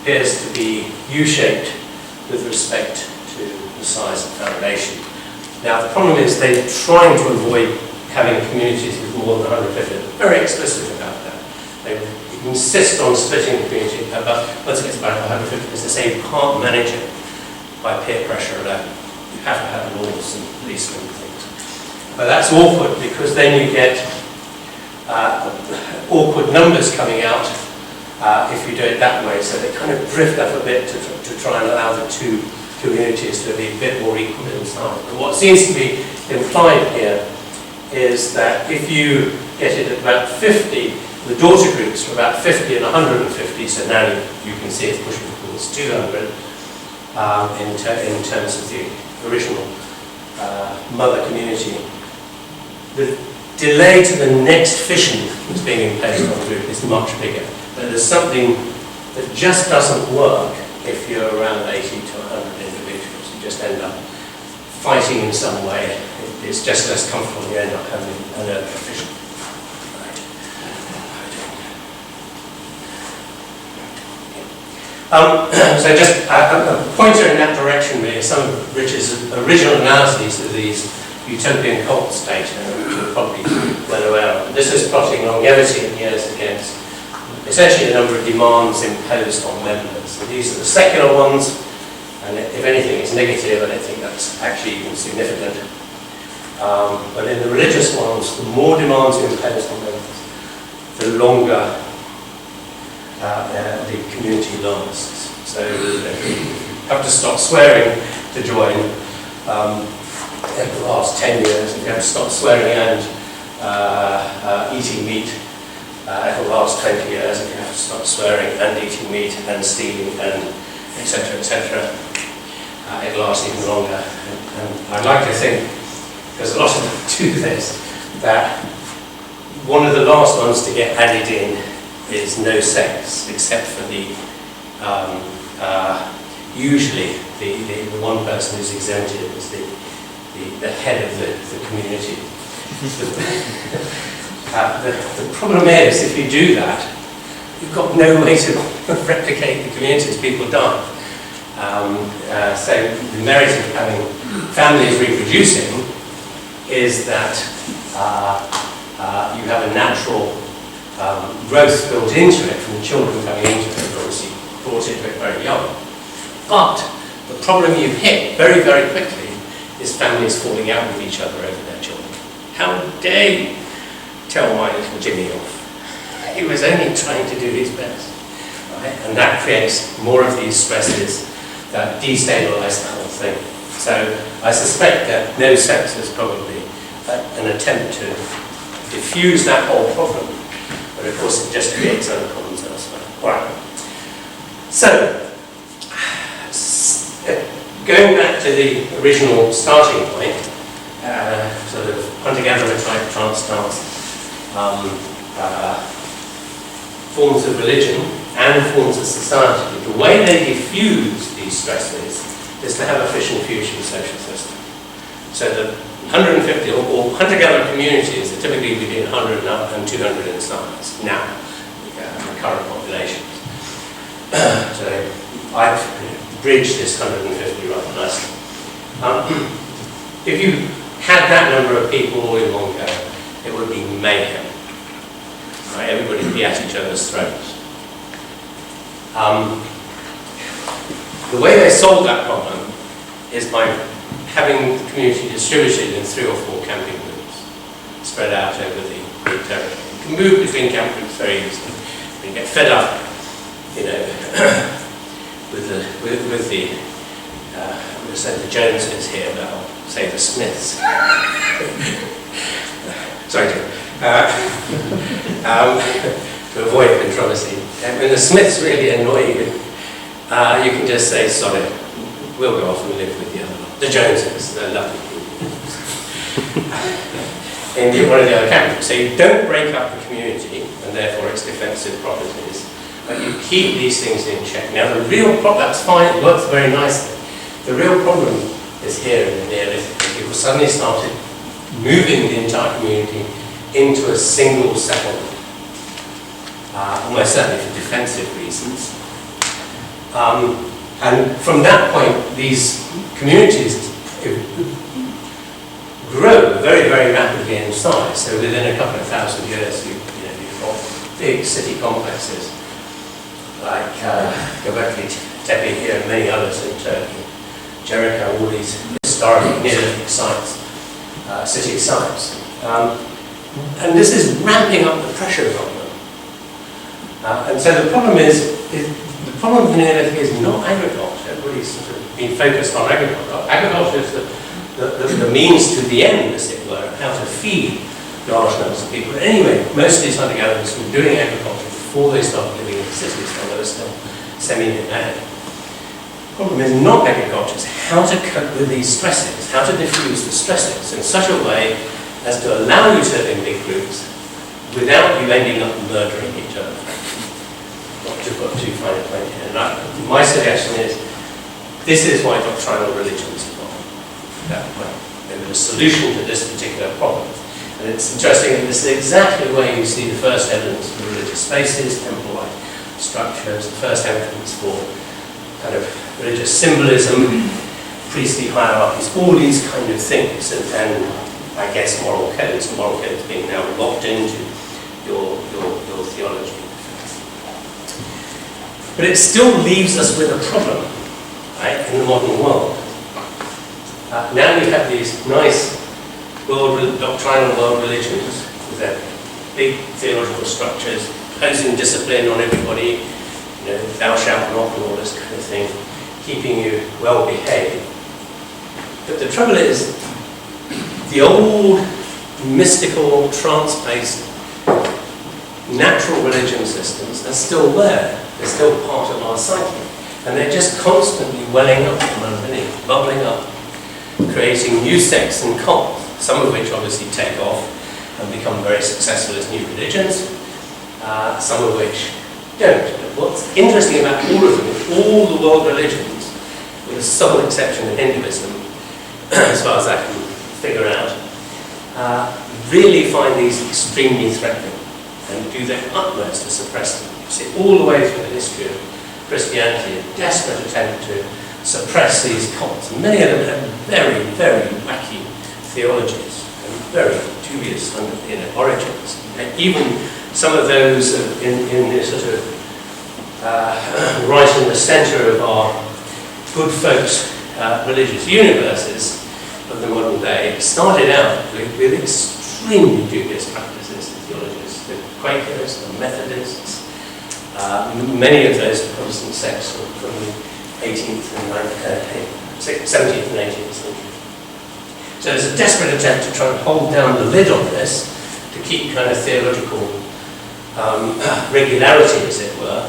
appears to be U-shaped with respect to the size of foundation. Now the problem is they're trying to avoid having communities with more than 150. They're very explicit about that. They insist on splitting the community, but once it gets back to 150, because they say you can't manage it by peer pressure alone. You have to have laws and policemen and things. But that's awkward because then you get awkward numbers coming out if you do it that way. So they kind of drift up a bit to try and allow the 2 communities to be a bit more equal in size. And what seems to be implied here is that if you get it at about 50, the daughter groups are about 50 and 150, so now you can see it's pushing towards 200 in terms of the original mother community. The delay to the next fission that's being imposed on the group is much bigger. But there's something that just doesn't work if you're around 80 to 100 individuals. You just end up fighting in some way. It's just less comfortable. You end up having an earlier fission. So just a pointer in that direction really, some of Rich's original analyses of these utopian cults data, which you're probably well aware of. This is plotting longevity in years against essentially the number of demands imposed on members. So these are the secular ones, and if anything it's negative, I don't think that's actually even significant. But in the religious ones, the more demands imposed on members, the longer the community lasts. So you have to stop swearing to join in the last 10 years, if you have to stop swearing and eating meat for the last 20 years, if you have to stop swearing and eating meat and stealing and etc., etc., it lasts even longer. And I'd like to think, there's a lot of them do this, that one of the last ones to get added in is no sex, except for the usually the one person who's exempted is the head of the community. The problem is, if you do that, you've got no way to replicate the communities. People die. So the merit of having families reproducing is that you have a natural growth built into it from the children coming into it, obviously brought into it very young. But the problem you hit very, very quickly is families falling out with each other over their children. How dare you tell my little Jimmy off? He was only trying to do his best. Right? And that creates more of these stresses that destabilize the whole thing. So I suspect that no sex is probably an attempt to diffuse that whole problem. But of course it just creates other problems elsewhere. All right. So, going back to the original starting point, sort of hunter-gatherer type trance dance, forms of religion and forms of society, the way they diffuse these stresses is to have a fission-fusion social system. So the 150 or hunter-gatherer communities are typically between 100 and 200 in size now, the current populations. So I've bridged this 150 rather nicely. If you had that number of people all in one go, it would be mayhem. Right? Everybody would be at each other's throats. The way they solve that problem is by having the community distributed in 3 or 4 camping groups, spread out over the territory. You can move between camp groups very easily. You get fed up, you know, with the I'm going to say the Joneses here, but I'll say the Smiths. Sorry, Jim. To avoid controversy. When the Smiths really annoy you, you can just say, sorry, we'll go off and live with the other lot. The Joneses, they're lovely people. In one of the other camps. So you don't break up the community, and therefore its defensive properties, but you keep these things in check. Now the real problem, that's fine, it works very nicely. The real problem is here in the Neolithic. People suddenly started moving the entire community into a single settlement. Almost certainly for defensive reasons. And from that point, these communities grow very, very rapidly in size. So within a couple of thousand years, you've got big city complexes like Göbekli Tepe here and many others in Turkey, Jericho, all these historic Neolithic sites, city sites. And this is ramping up the pressures on them. And so the problem is the problem with the Neolithic is not agriculture. Everybody's sort of been focused on agriculture. Agriculture is the means to the end, as it were, how to feed large numbers of people. But anyway, most of these hunter-gatherers were doing agriculture before they started living in the cities, when they were still semi-nomadic. The problem is not agriculture, it's how to cope with these stresses, how to diffuse the stresses in such a way as to allow you to live in big groups without you ending up murdering each other. Not to put too fine a point here. And my suggestion is, this is why doctrinal religions evolved. They were a solution to this particular problem. And it's interesting that this is exactly where you see the first evidence for religious spaces, temple-like structures, the first evidence for kind of religious symbolism, priestly hierarchies, all these kind of things, and I guess moral codes being now locked into your theology. But it still leaves us with a problem, right, in the modern world. Now we have these nice doctrinal world religions with their big theological structures, imposing discipline on everybody, thou shalt not and all this kind of thing, keeping you well behaved. But the trouble is, the old mystical, trance-based, natural religion systems are still there. They're still part of our psyche. And they're just constantly welling up from underneath, bubbling up, creating new sects and cults, some of which obviously take off and become very successful as new religions, some of which don't. What's interesting about all of them is all the world religions, with the sole exception of Hinduism, as far as I can figure out, really find these extremely threatening and do their utmost to suppress them. You see, all the way through the history of Christianity, a desperate attempt to suppress these cults. And many of them have very, very wacky theologies and very dubious origins. And even some of those in this sort of right in the centre of our good folks' religious universes of the modern day started out with extremely dubious practices and theologies. The Quakers, the Methodists, many of those Protestant sects from the 17th and 18th century. So there's a desperate attempt to try and hold down the lid on this, to keep kind of theological regularity, as it were.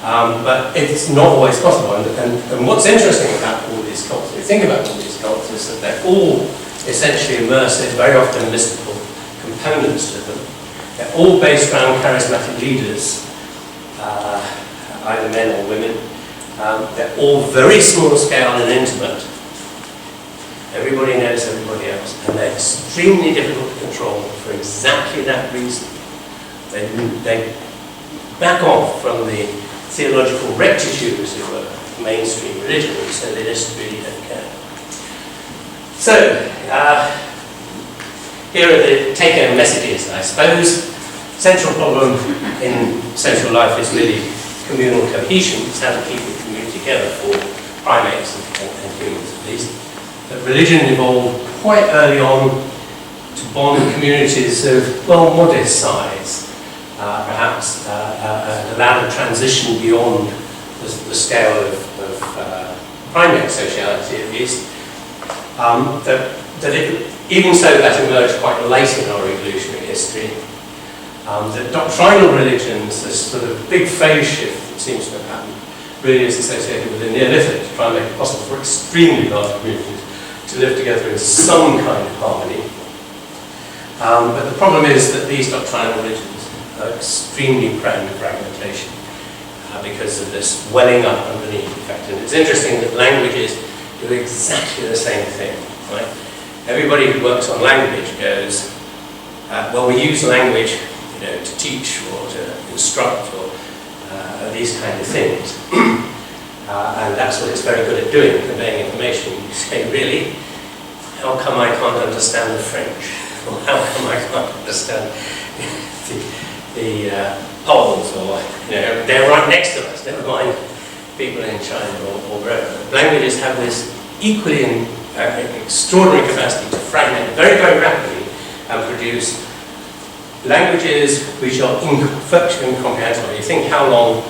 But it's not always possible. And what's interesting about all these cults, when you think about all these cults, is that they're all essentially immersive, very often mystical components to them. They're all based around charismatic leaders either men or women. They're all very small scale and intimate. Everybody knows everybody else, and they're extremely difficult to control for exactly that reason. They back off from the theological rectitude, as it were, of mainstream religion, so they just really don't care. So, here are the take-home messages, I suppose. Central problem in social life is really communal cohesion. It's how to keep the community together for primates and humans at least. But religion evolved quite early on to bond communities of, well, modest size, perhaps allowed a transition beyond the scale of primate sociality at least. Even so, that emerged quite late in our evolutionary history. That doctrinal religions, this sort of big phase shift that seems to have happened, really is associated with the Neolithic to try and make it possible for extremely large communities to live together in some kind of harmony. But the problem is that these doctrinal religions are extremely prone to fragmentation because of this welling up underneath effect. And it's interesting that languages do exactly the same thing, right? Everybody who works on language goes, well, we use language, to teach or to instruct or these kind of things. And that's what it's very good at doing, conveying information. You say, really? How come I can't understand the French? Or how come I can't understand the Poles? Or, they're right next to us, never mind people in China or wherever. Languages have this equally extraordinary capacity to fragment very, very rapidly and produce languages which are virtually incomprehensible. You think how long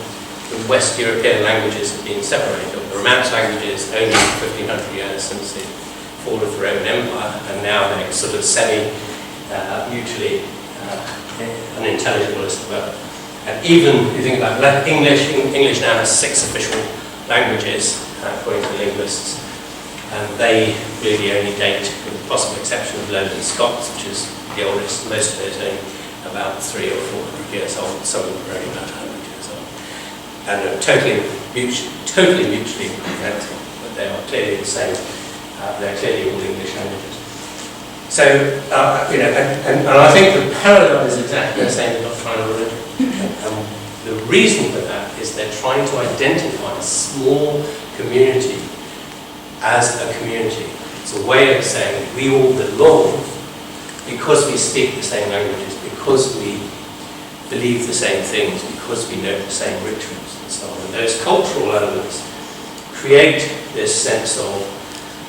the West European languages have been separated. The Romance languages only 1500 years since the fall of the Roman Empire, and now they're sort of semi-mutually unintelligible as it were. And even, you think about English now has 6 official languages, according to linguists, and they really only date, with the possible exception of Lowland Scots, which is the oldest. Most of those only about 300 or 400 years old, some of them are only about 100 years old. And are totally mutually incomprehensible, but they are clearly the same. They're clearly all English languages. So, and I think the paradigm is exactly the same in doctrinal religion. And the reason for that is they're trying to identify a small community as a community. It's a way of saying we all belong because we speak the same languages, because we believe the same things, because we know the same rituals and so on. And those cultural elements create this sense of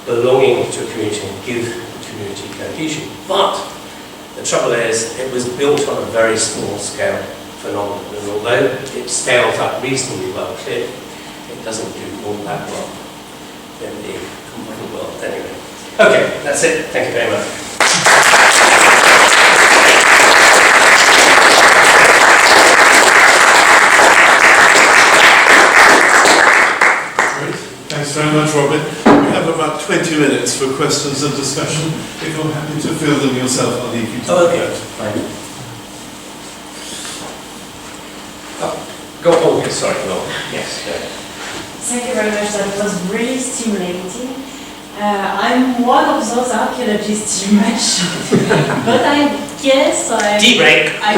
belonging to a community and give the community cohesion. But the trouble is, it was built on a very small scale phenomenon, and although it scales up reasonably well, clearly, it doesn't do all that well in the modern world anyway. Okay, that's it. Thank you very much. Thanks very much, Robin. We have about 20 minutes for questions and discussion. If you're happy to fill them yourself, I'll leave you to okay. Fine. Go on, sorry, no. Yes. Thank you very much. That was really stimulating. I'm one of those archaeologists you mentioned, but I guess Tea break. I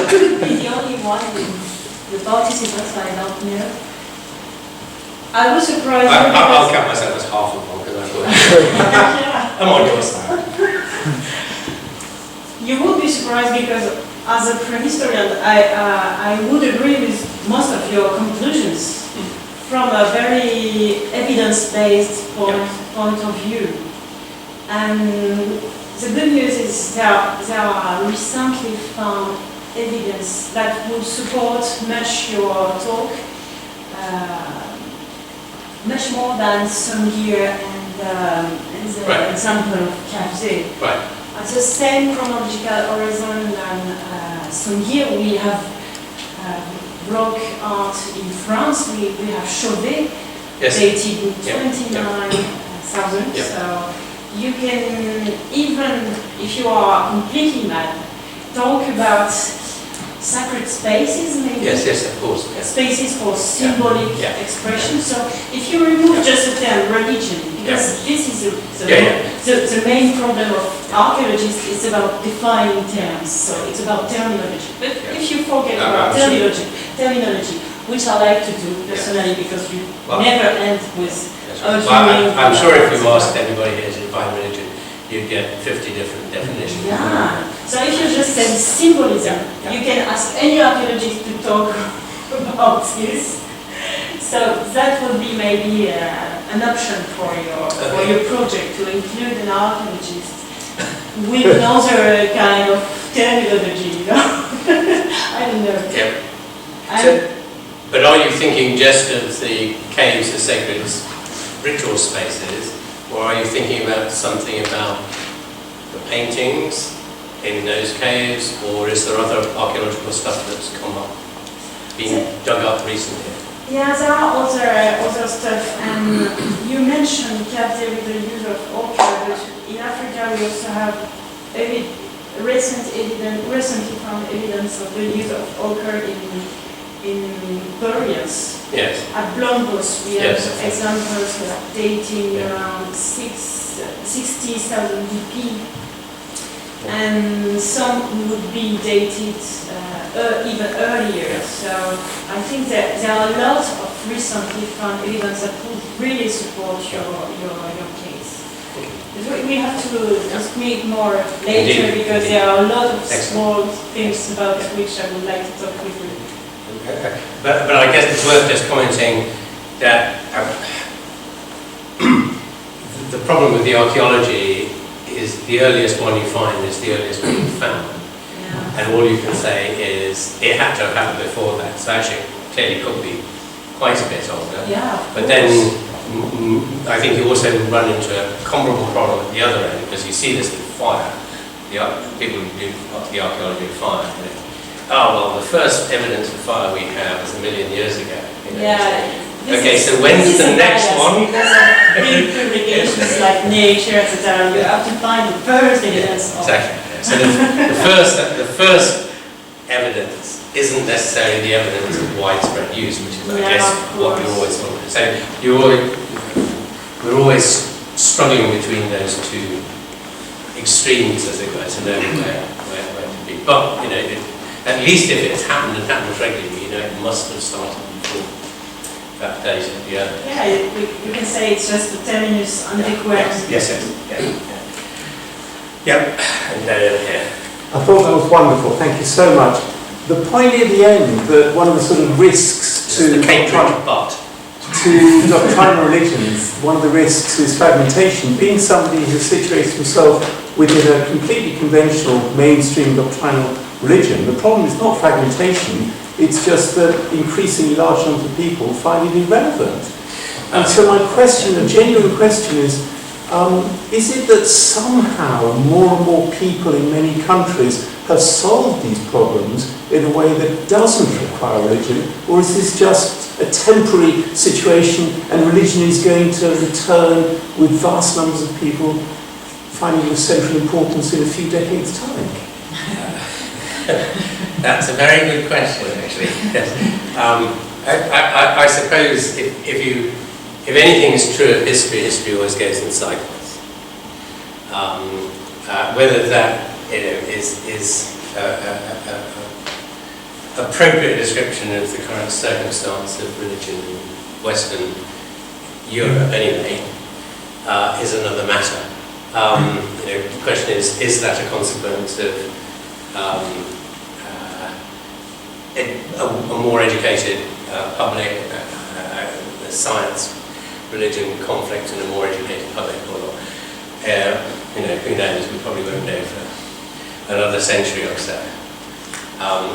could be the only one with the participants I don't know. I was surprised. I'll count myself as half of one because I thought I'm on your side. You would be surprised because as a prehistorian, I would agree with most of your conclusions from a very evidence-based point of view. And the good news is there are recently found evidence that would support much your talk, much more than Songir and the example of Kafze. Right. At the same chronological horizon than Songir, we have rock art in France. We have Chauvet, dated in 29,000. Yep. So you can, even if you are completely mad, talk about sacred spaces, maybe? Yes, of course. Yeah. Spaces for symbolic expression. So if you remove just the term religion, because this is the main problem of archaeologists, is about defining terms. So it's about terminology. But if you forget about terminology, which I like to do personally, because you never end with arguing. I'm sure if you asked everybody here to define religion, you'd get 50 different definitions. Yeah. So if you just say symbolism, you can ask any archaeologist to talk about this. So that would be maybe an option for your project, to include an archaeologist with another kind of terminology, you know? I don't know. Yeah. But are you thinking just of the caves as sacred ritual spaces, or are you thinking about something about the paintings in those caves, or is there other archaeological stuff that's come up, been dug up recently? Yeah, there are other stuff, and you mentioned Captain with the use of ochre, but in Africa we also have recently found evidence of the use of ochre in burials. Yes. At Blombos we have examples dating around 60,000 BP, and some would be dated even earlier. So I think that there are a lot of recently found evidence that would really support your case. We have to speak more later, because there are a lot of small things about which I would like to talk with you. But I guess it's worth just commenting that the problem with the archaeology is the earliest one you find is the earliest one you found. Yeah. And all you can say is it had to have happened before that, so actually clearly could be quite a bit older. Yeah, but then I think you also run into a comparable problem at the other end, because you see this with fire. People who do the archaeology of fire. Oh, well, the first evidence of fire we have is 1 million years ago. Okay, so when's the next one? Because of big publications like Nature, etc., you have to find the first evidence. Exactly. So the first evidence isn't necessarily the evidence of widespread use, which is, I guess, what you're always talking about. So we're always struggling between those two extremes, as it were, to know where to be. But, at least if it's happened and happens regularly, it must have started before that date of the earth. Yeah, you can say it's just the terminus antiquarum. Yes. Yep. And here. I thought that was wonderful. Thank you so much. The point at the end that one of the sort of risks to doctrinal religions, one of the risks is fragmentation. Being somebody who situates himself within a completely conventional mainstream doctrinal religion, the problem is not fragmentation, it's just that increasingly large numbers of people find it irrelevant. And so my question, a genuine question is it that somehow more and more people in many countries have solved these problems in a way that doesn't require religion, or is this just a temporary situation and religion is going to return with vast numbers of people finding the central importance in a few decades' time? That's a very good question, actually. Yes. I suppose if anything is true of history, history always goes in cycles. Whether that is appropriate description of the current circumstance of religion in Western Europe, anyway, is another matter. The question is that a consequence of a more educated public, science, religion conflict in a more educated public, or not? Who knows? We probably won't know for another century or so.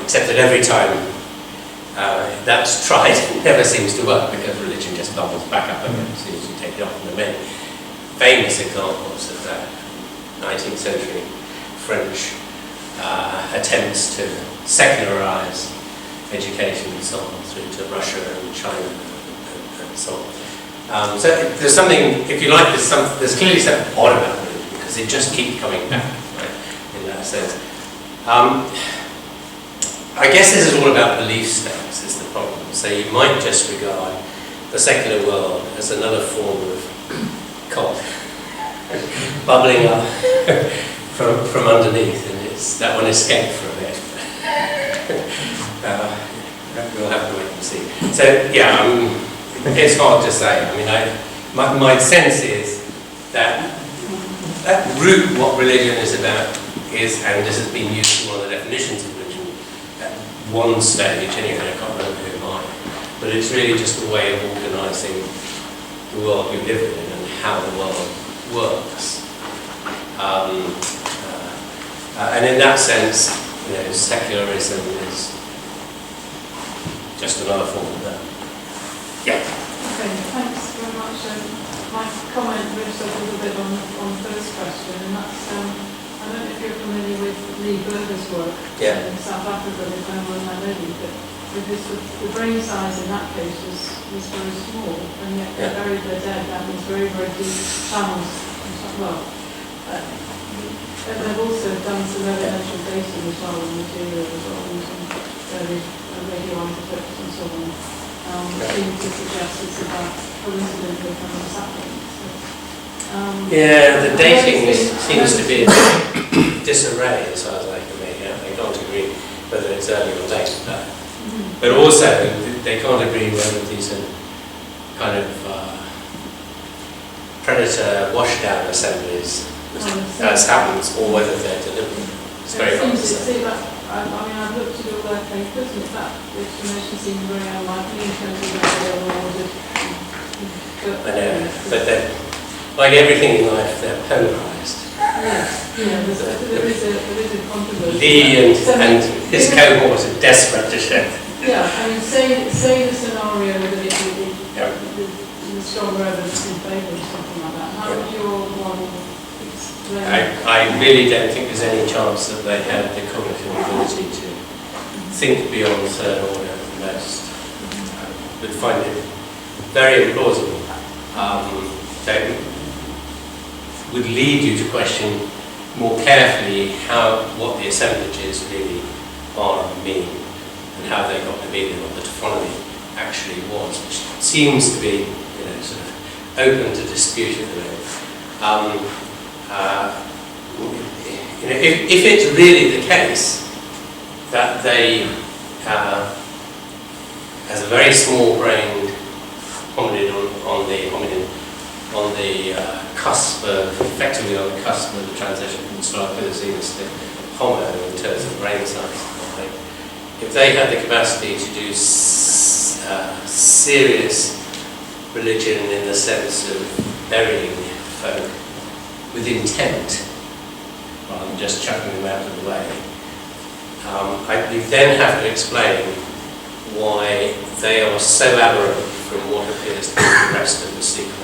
Except that every time that's tried, it never seems to work, because religion just bubbles back up again as soon as you take it off. And there are many famous examples of that 19th century French attempts to secularize education and so on, through to Russia and China and so on. So there's something, if you like, there's clearly something odd about religion, because it just keeps coming back, right, in that sense. I guess this is all about belief stance is the problem. So you might just regard the secular world as another form of cult bubbling up from underneath, and it's that one escaped from it. We'll have to wait and see. So yeah, it's hard to say. I mean, my sense is that at root what religion is about is, and this has been used in one of the definitions of religion at one stage, anyway, I can't remember who mine, but it's really just a way of organising the world we live in and how the world works. And in that sense, secularism is just another form of that. Yeah. Okay, thanks very much. My comment moves a little bit on the first question, and that's, I don't know if you're familiar with Lee Berger's work in South Africa with Homo naledi, but because the brain size in that case was very small, and yet they buried their dead down these very, very deep channels. And they've also done some evidential dating as well, and material as well, using various radioisotopes and so on. Seem to suggest it's about coincidentally from what's happening. The dating seems to be a disarray as far as I can make out. They can't agree whether it's early or late. But also, they can't agree whether these are kind of predator washdown assemblies as happens, or whether they're deliberate. It's very hard to say. I've looked at all their papers, and that explanation seems very unlikely in terms of how they were ordered. I know, but they're, like everything in life, they're polarised. There is a controversy. Lee and his cohort are desperate to show. Yeah, I mean, say the scenario that the stronger evidence in favour or something like that. How would your model explain? I really don't think there's any chance that they have the cognitive ability to think beyond third order at most. I would find it very implausible. That would lead you to question more carefully what the assemblages really are and mean, and how they got to be there, what the taphonomy actually was, which seems to be sort of open to dispute at the moment. If it's really the case that they, as a very small-brained hominid on the cusp of, effectively on the cusp of the transition from Australopithecines to Homo in terms of brain size, if they had the capacity to do serious religion in the sense of burying folk with intent, rather than just chucking them out of the way, we then have to explain why they are so aberrant from what appears to be the rest of the sequence.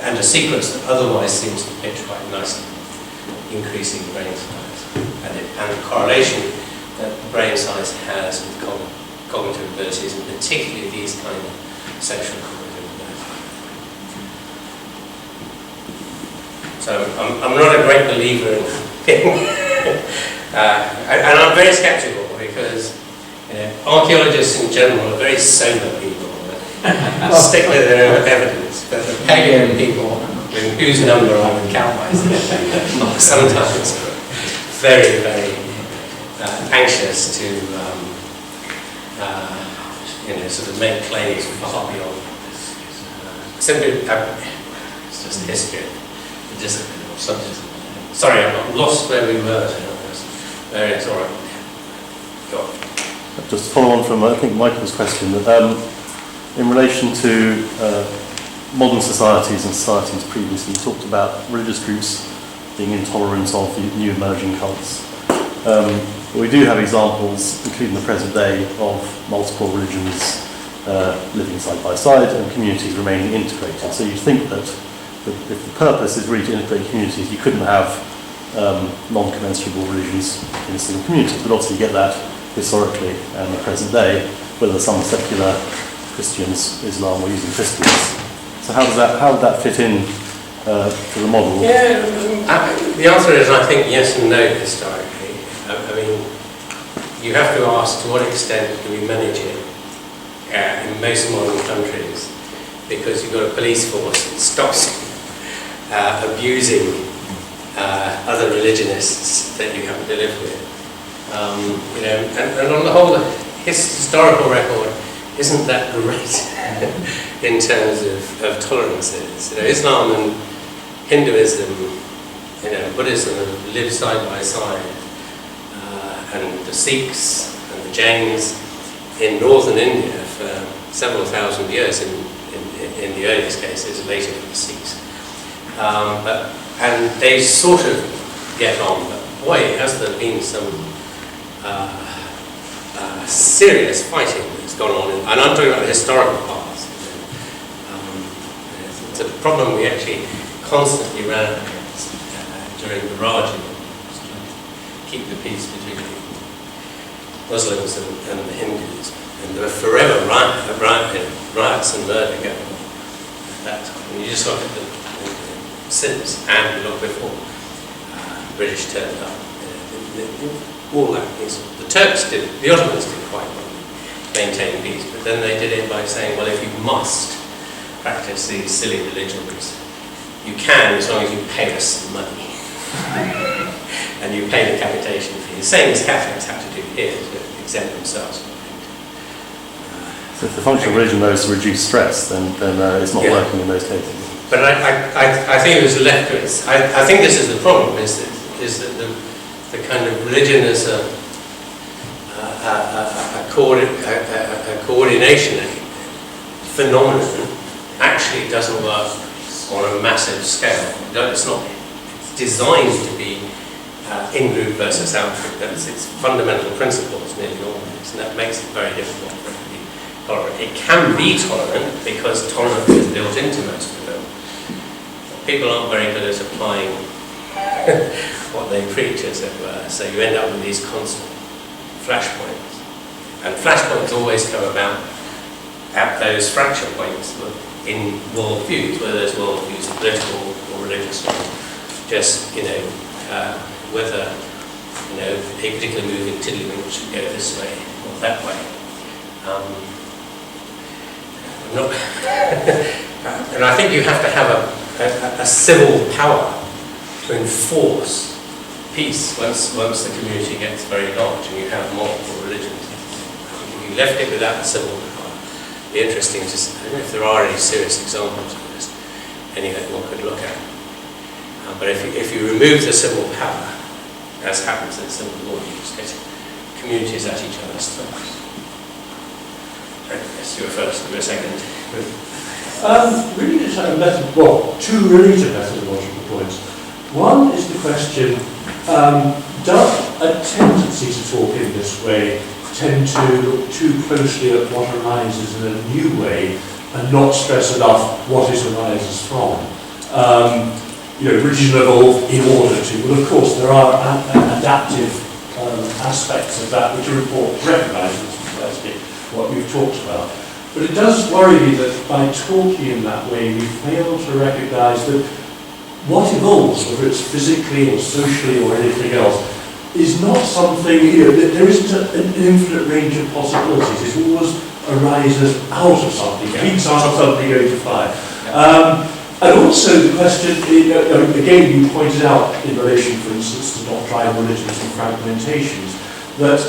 And a sequence that otherwise seems to pitch quite nicely, increasing brain size, and the correlation that brain size has with cognitive abilities, and particularly these kind of sexual cognitive abilities. So I'm not a great believer in and I'm very sceptical because archaeologists in general are very sober people. Stick with their evidence, but the pagan people, with whose number I would count myself, are sometimes very, very anxious to sort of make claims far beyond simply it's just history, the discipline or something. Sorry, I'm lost where we were. It's all right. Go on. Just to follow on from, I think, Michael's question, that in relation to modern societies and societies previously, you talked about religious groups being intolerant of the new emerging cults. But we do have examples, including the present day, of multiple religions living side by side and communities remaining integrated. So you'd think that if the purpose is really to integrate communities, you couldn't have non-commensurable religions in single communities. But obviously you get that historically and in the present day, whether some secular Christians, Islam, or using Christians. So how would that fit in to the model? Yeah, the answer is, I think, yes and no historically. I mean, you have to ask to what extent do we manage it in most modern countries, because you've got a police force that stops abusing other religionists that you happen to live with. You know, and on the whole, his historical record isn't that great in terms of tolerances. You know, Islam and Hinduism, you know, Buddhism have lived side by side, and the Sikhs and the Jains in northern India for several thousand years in the earliest cases, later for the Sikhs. And they sort of get on, but boy, has there been some serious fighting that's gone on, and I'm talking about the historical past. It's a problem we actually constantly ran against during the Raj era, to keep the peace between the Muslims and the Hindus. And there were forever riots and murder going on at that time. And you just look at the since and long before British turned up. All that is, the Turks did, the Ottomans did quite well maintain peace, but then they did it by saying, well, if you must practice these silly religions, you can as long as you pay us some money. And you pay the capitation fee. The same as Catholics have to do here to exempt themselves from it. So if the function of religion though is to reduce stress, then it's not working in those cases. But I think it was left to it. I think this is the problem, is that the kind of religion as a coordination phenomenon actually doesn't work on a massive scale. It's not designed to be in-group versus out-group. That's its fundamental principles nearly always, and that makes it very difficult for it to be tolerant. It can be tolerant because tolerance is built into most of them. People aren't very good at applying what they preach, as it were, so you end up with these constant flashpoints. And flashpoints always come about at those fracture points in worldviews, whether those worldviews are political or religious, or just, you know, whether, you know, a particular moving tiddlywink should go this way or that way. And I think you have to have a civil power to enforce peace once the community gets very large and you have multiple religions. If you left it without a civil power, it'd be interesting to see, I don't know if there are any serious examples of this, anything one could look at. But if you remove the civil power, as happens in civil law, you just get communities at each other's throats. Yes, you were first, you were second. Really, two related methodological points. One is the question, does a tendency to talk in this way tend to look too closely at what arises in a new way and not stress enough what it arises from? You know, religion evolved in order to, well, of course, there are adaptive aspects of that which are important to recognise, precisely what you've talked about. But it does worry me that by talking in that way, we fail to recognise that what evolves, whether it's physically or socially or anything else, is not something, you know, there isn't an infinite range of possibilities. It always arises out of something, feeds out of something going to fire. And also the question, again, you pointed out in relation, for instance, to doctrinal religions and fragmentations, that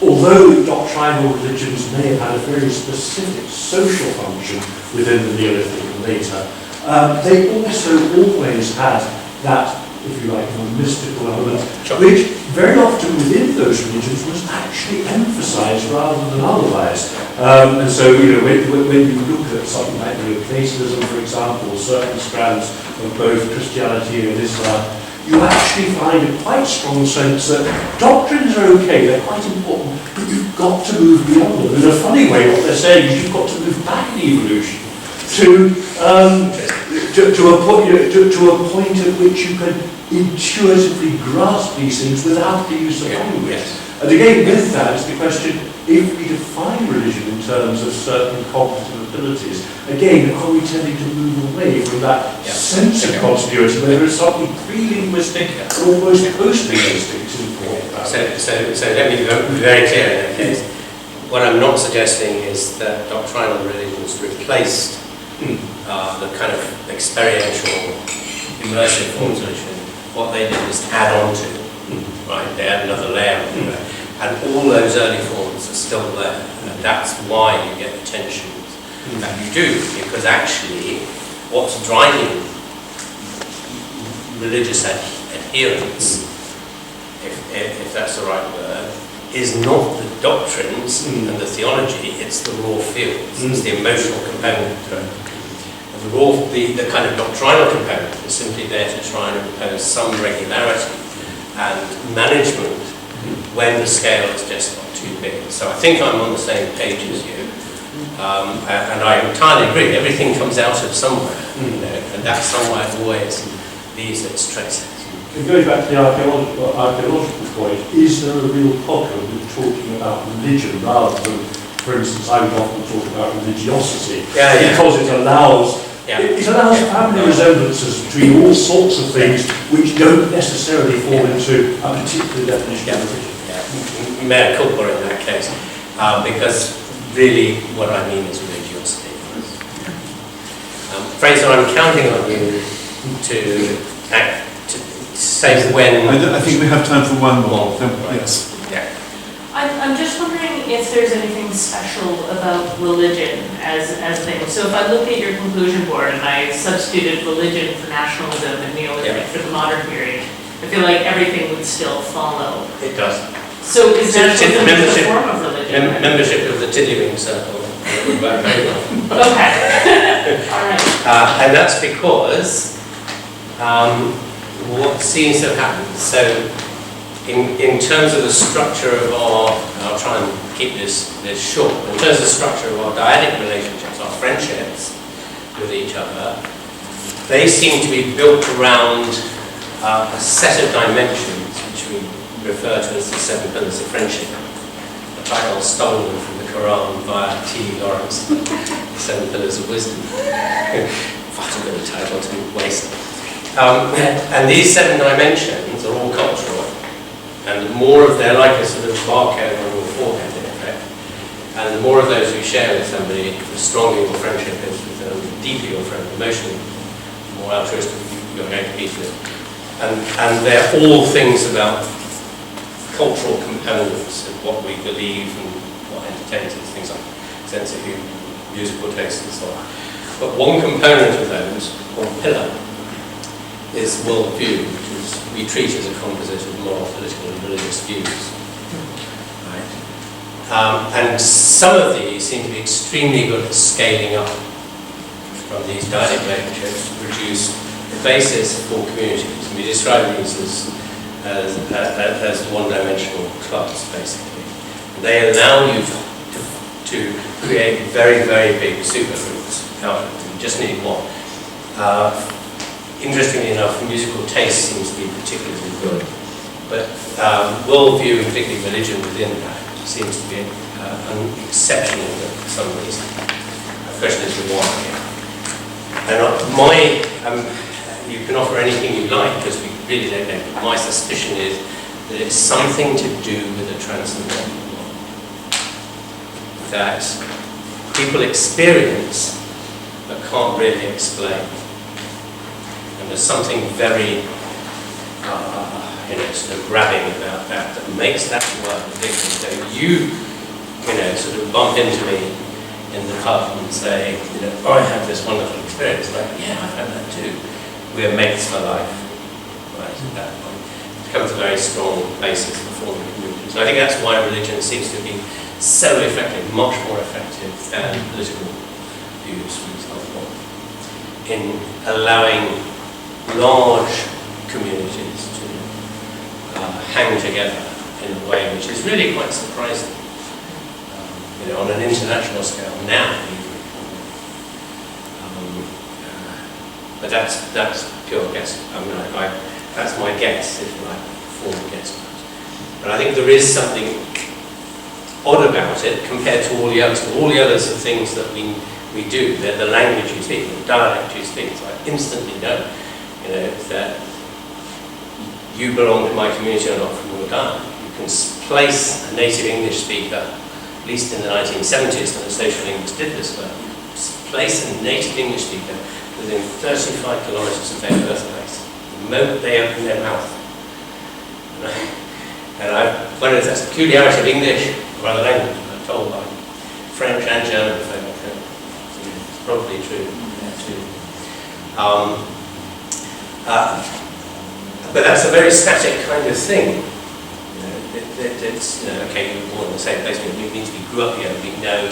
although doctrinal religions may have had a very specific social function within the Neolithic and later, they also always had that, if you like, mystical element, which very often within those religions was actually emphasized rather than otherwise. And so, you know, when you look at something like Neoplatonism, for example, certain strands of both Christianity and Islam, you actually find a quite strong sense that doctrines are okay, they're quite important, but you've got to move beyond them. In a funny way, what they're saying is you've got to move back in evolution to a point at which you can intuitively grasp these things without the use of language. And again, with that is the question, if we define religion in terms of certain cognitive abilities, again, are we tending to move away from that sense of continuity where there is something pre-linguistic, almost post-linguistic, which is important? So let me be very clear in that case. What I'm not suggesting is that doctrinal religions replaced the kind of experiential, immersive forms of religion. What they did is add on to, right? They add another layer on there. And all those early forms are still there. And that's why you get the tensions that you do. Because actually, what's driving religious adherence, if that's the right word, is not the doctrines and the theology, it's the raw feels, it's the emotional component to it. The kind of doctrinal component is simply there to try and impose some regularity and management when the scale is just not too big. So I think I'm on the same page as you, and I entirely agree, everything comes out of somewhere, you know, and that somewhere always leaves its traces. And going back to the archaeological point, is there a real problem with talking about religion rather than, for instance, I would often talk about religiosity, because it allows family resemblances between all sorts of things which don't necessarily fall into a particular definition of religion. Mea culpa in that case, because really what I mean is religiosity. Fraser, I'm counting on you to say when... I think we have time for one more. Right. Yes. Yeah. I'm just wondering if there's anything special about religion as things. So if I look at your conclusion board and I substituted religion for nationalism and neoliberalism for the modern period, I feel like everything would still follow. It does. So is nationalism a form of religion? Membership of the Tiddlywing Circle would work very well. Okay. All right. And that's because what seems to have happened. So in terms of the structure of our, I'll try and keep this short, in terms of the structure of our dyadic relationships, our friendships with each other, they seem to be built around a set of dimensions which we refer to as the 7 pillars of friendship. A title stolen from the Quran via T. Lawrence, the 7 pillars of wisdom. Far too good a title to waste. And these 7 dimensions are all cultural. And the more of they're like a sort of barcode on your forehead, in effect. And the more of those you share with somebody, the stronger your friendship is with them, the deeper your friend, emotionally, the more altruistic you're going to be to them. And they're all things about cultural components of what we believe and what entertains us, things like sense of humor, musical taste and so on. But one component of those, one pillar, is worldview, which is we treat as a composite of moral, political and religious views. Right? And some of these seem to be extremely good at scaling up from these dyadic relationships to produce the basis for communities. And we describe these as one-dimensional clubs, basically. And they allow you to create very, very big supergroups out of it. You just need one. Interestingly enough, musical taste seems to be particularly good, but worldview, and particularly religion within that, seems to be exceptional for some reason. The question is why. And you can offer anything you like, because we really don't know, but my suspicion is that it's something to do with the transcendental world. That people experience, but can't really explain. And there's something very, sort of grabbing about that makes that work addictive. So you sort of bump into me in the pub and say, I had this wonderful experience. Like, yeah, I've had that too. We're mates for life. Right, at that point. It becomes a very strong basis for forming communities. So I think that's why religion seems to be so effective, much more effective than political views, for example, in allowing large communities to hang together in a way which is really quite surprising. On an international scale now, even. But that's pure guess. That's my guess, if you like, formal guess. But I think there is something odd about it compared to all the others. All the others are things that we do. They're the language you speak, the dialect you speak. So I instantly know, that you belong to my community or not from your dialect. You can place a native English speaker, at least in the 1970s when the social linguists did this work, place a native English speaker within 35 kilometres of their birthplace, the moment they open their mouth. And I've wondered if that's a peculiarity of English or other language. I'm told by French and German folk. It's probably true there too. But that's a very static kind of thing. It's, okay, we were born in the same place, but it means we grew up here, we know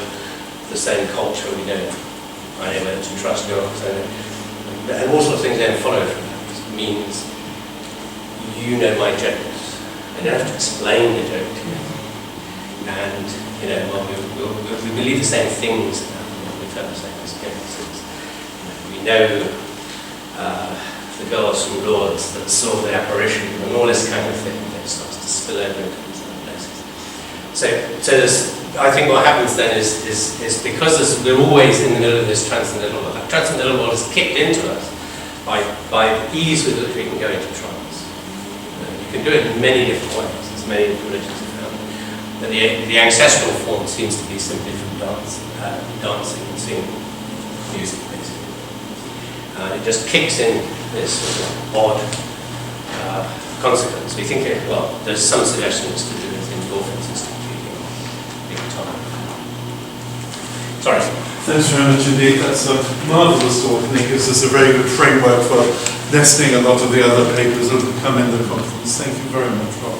the same culture, I know whether to trust dogs, and all sorts of things then follow from that. It means you know my jokes. I don't have to explain the joke to you. And, we believe the same things about them. We've had the same experiences. We know the girls from Lourdes that saw the apparition and all this kind of thing that starts to spill over into these other places. So I think what happens then is because we're always in the middle of this transcendental world. That transcendental world is kicked into us by the ease with which we can go into trance. You can do it in many different ways, as many different religions have found. But the ancestral form seems to be simply from dancing and singing music, basically. It just kicks in this sort of odd consequence. We think, there's some suggestions to do with endorphins instead of feeling big time. Sorry. Thanks very much indeed. That's a marvellous talk, and it gives us a very good framework for nesting a lot of the other papers that have come in the conference. Thank you very much, Rob.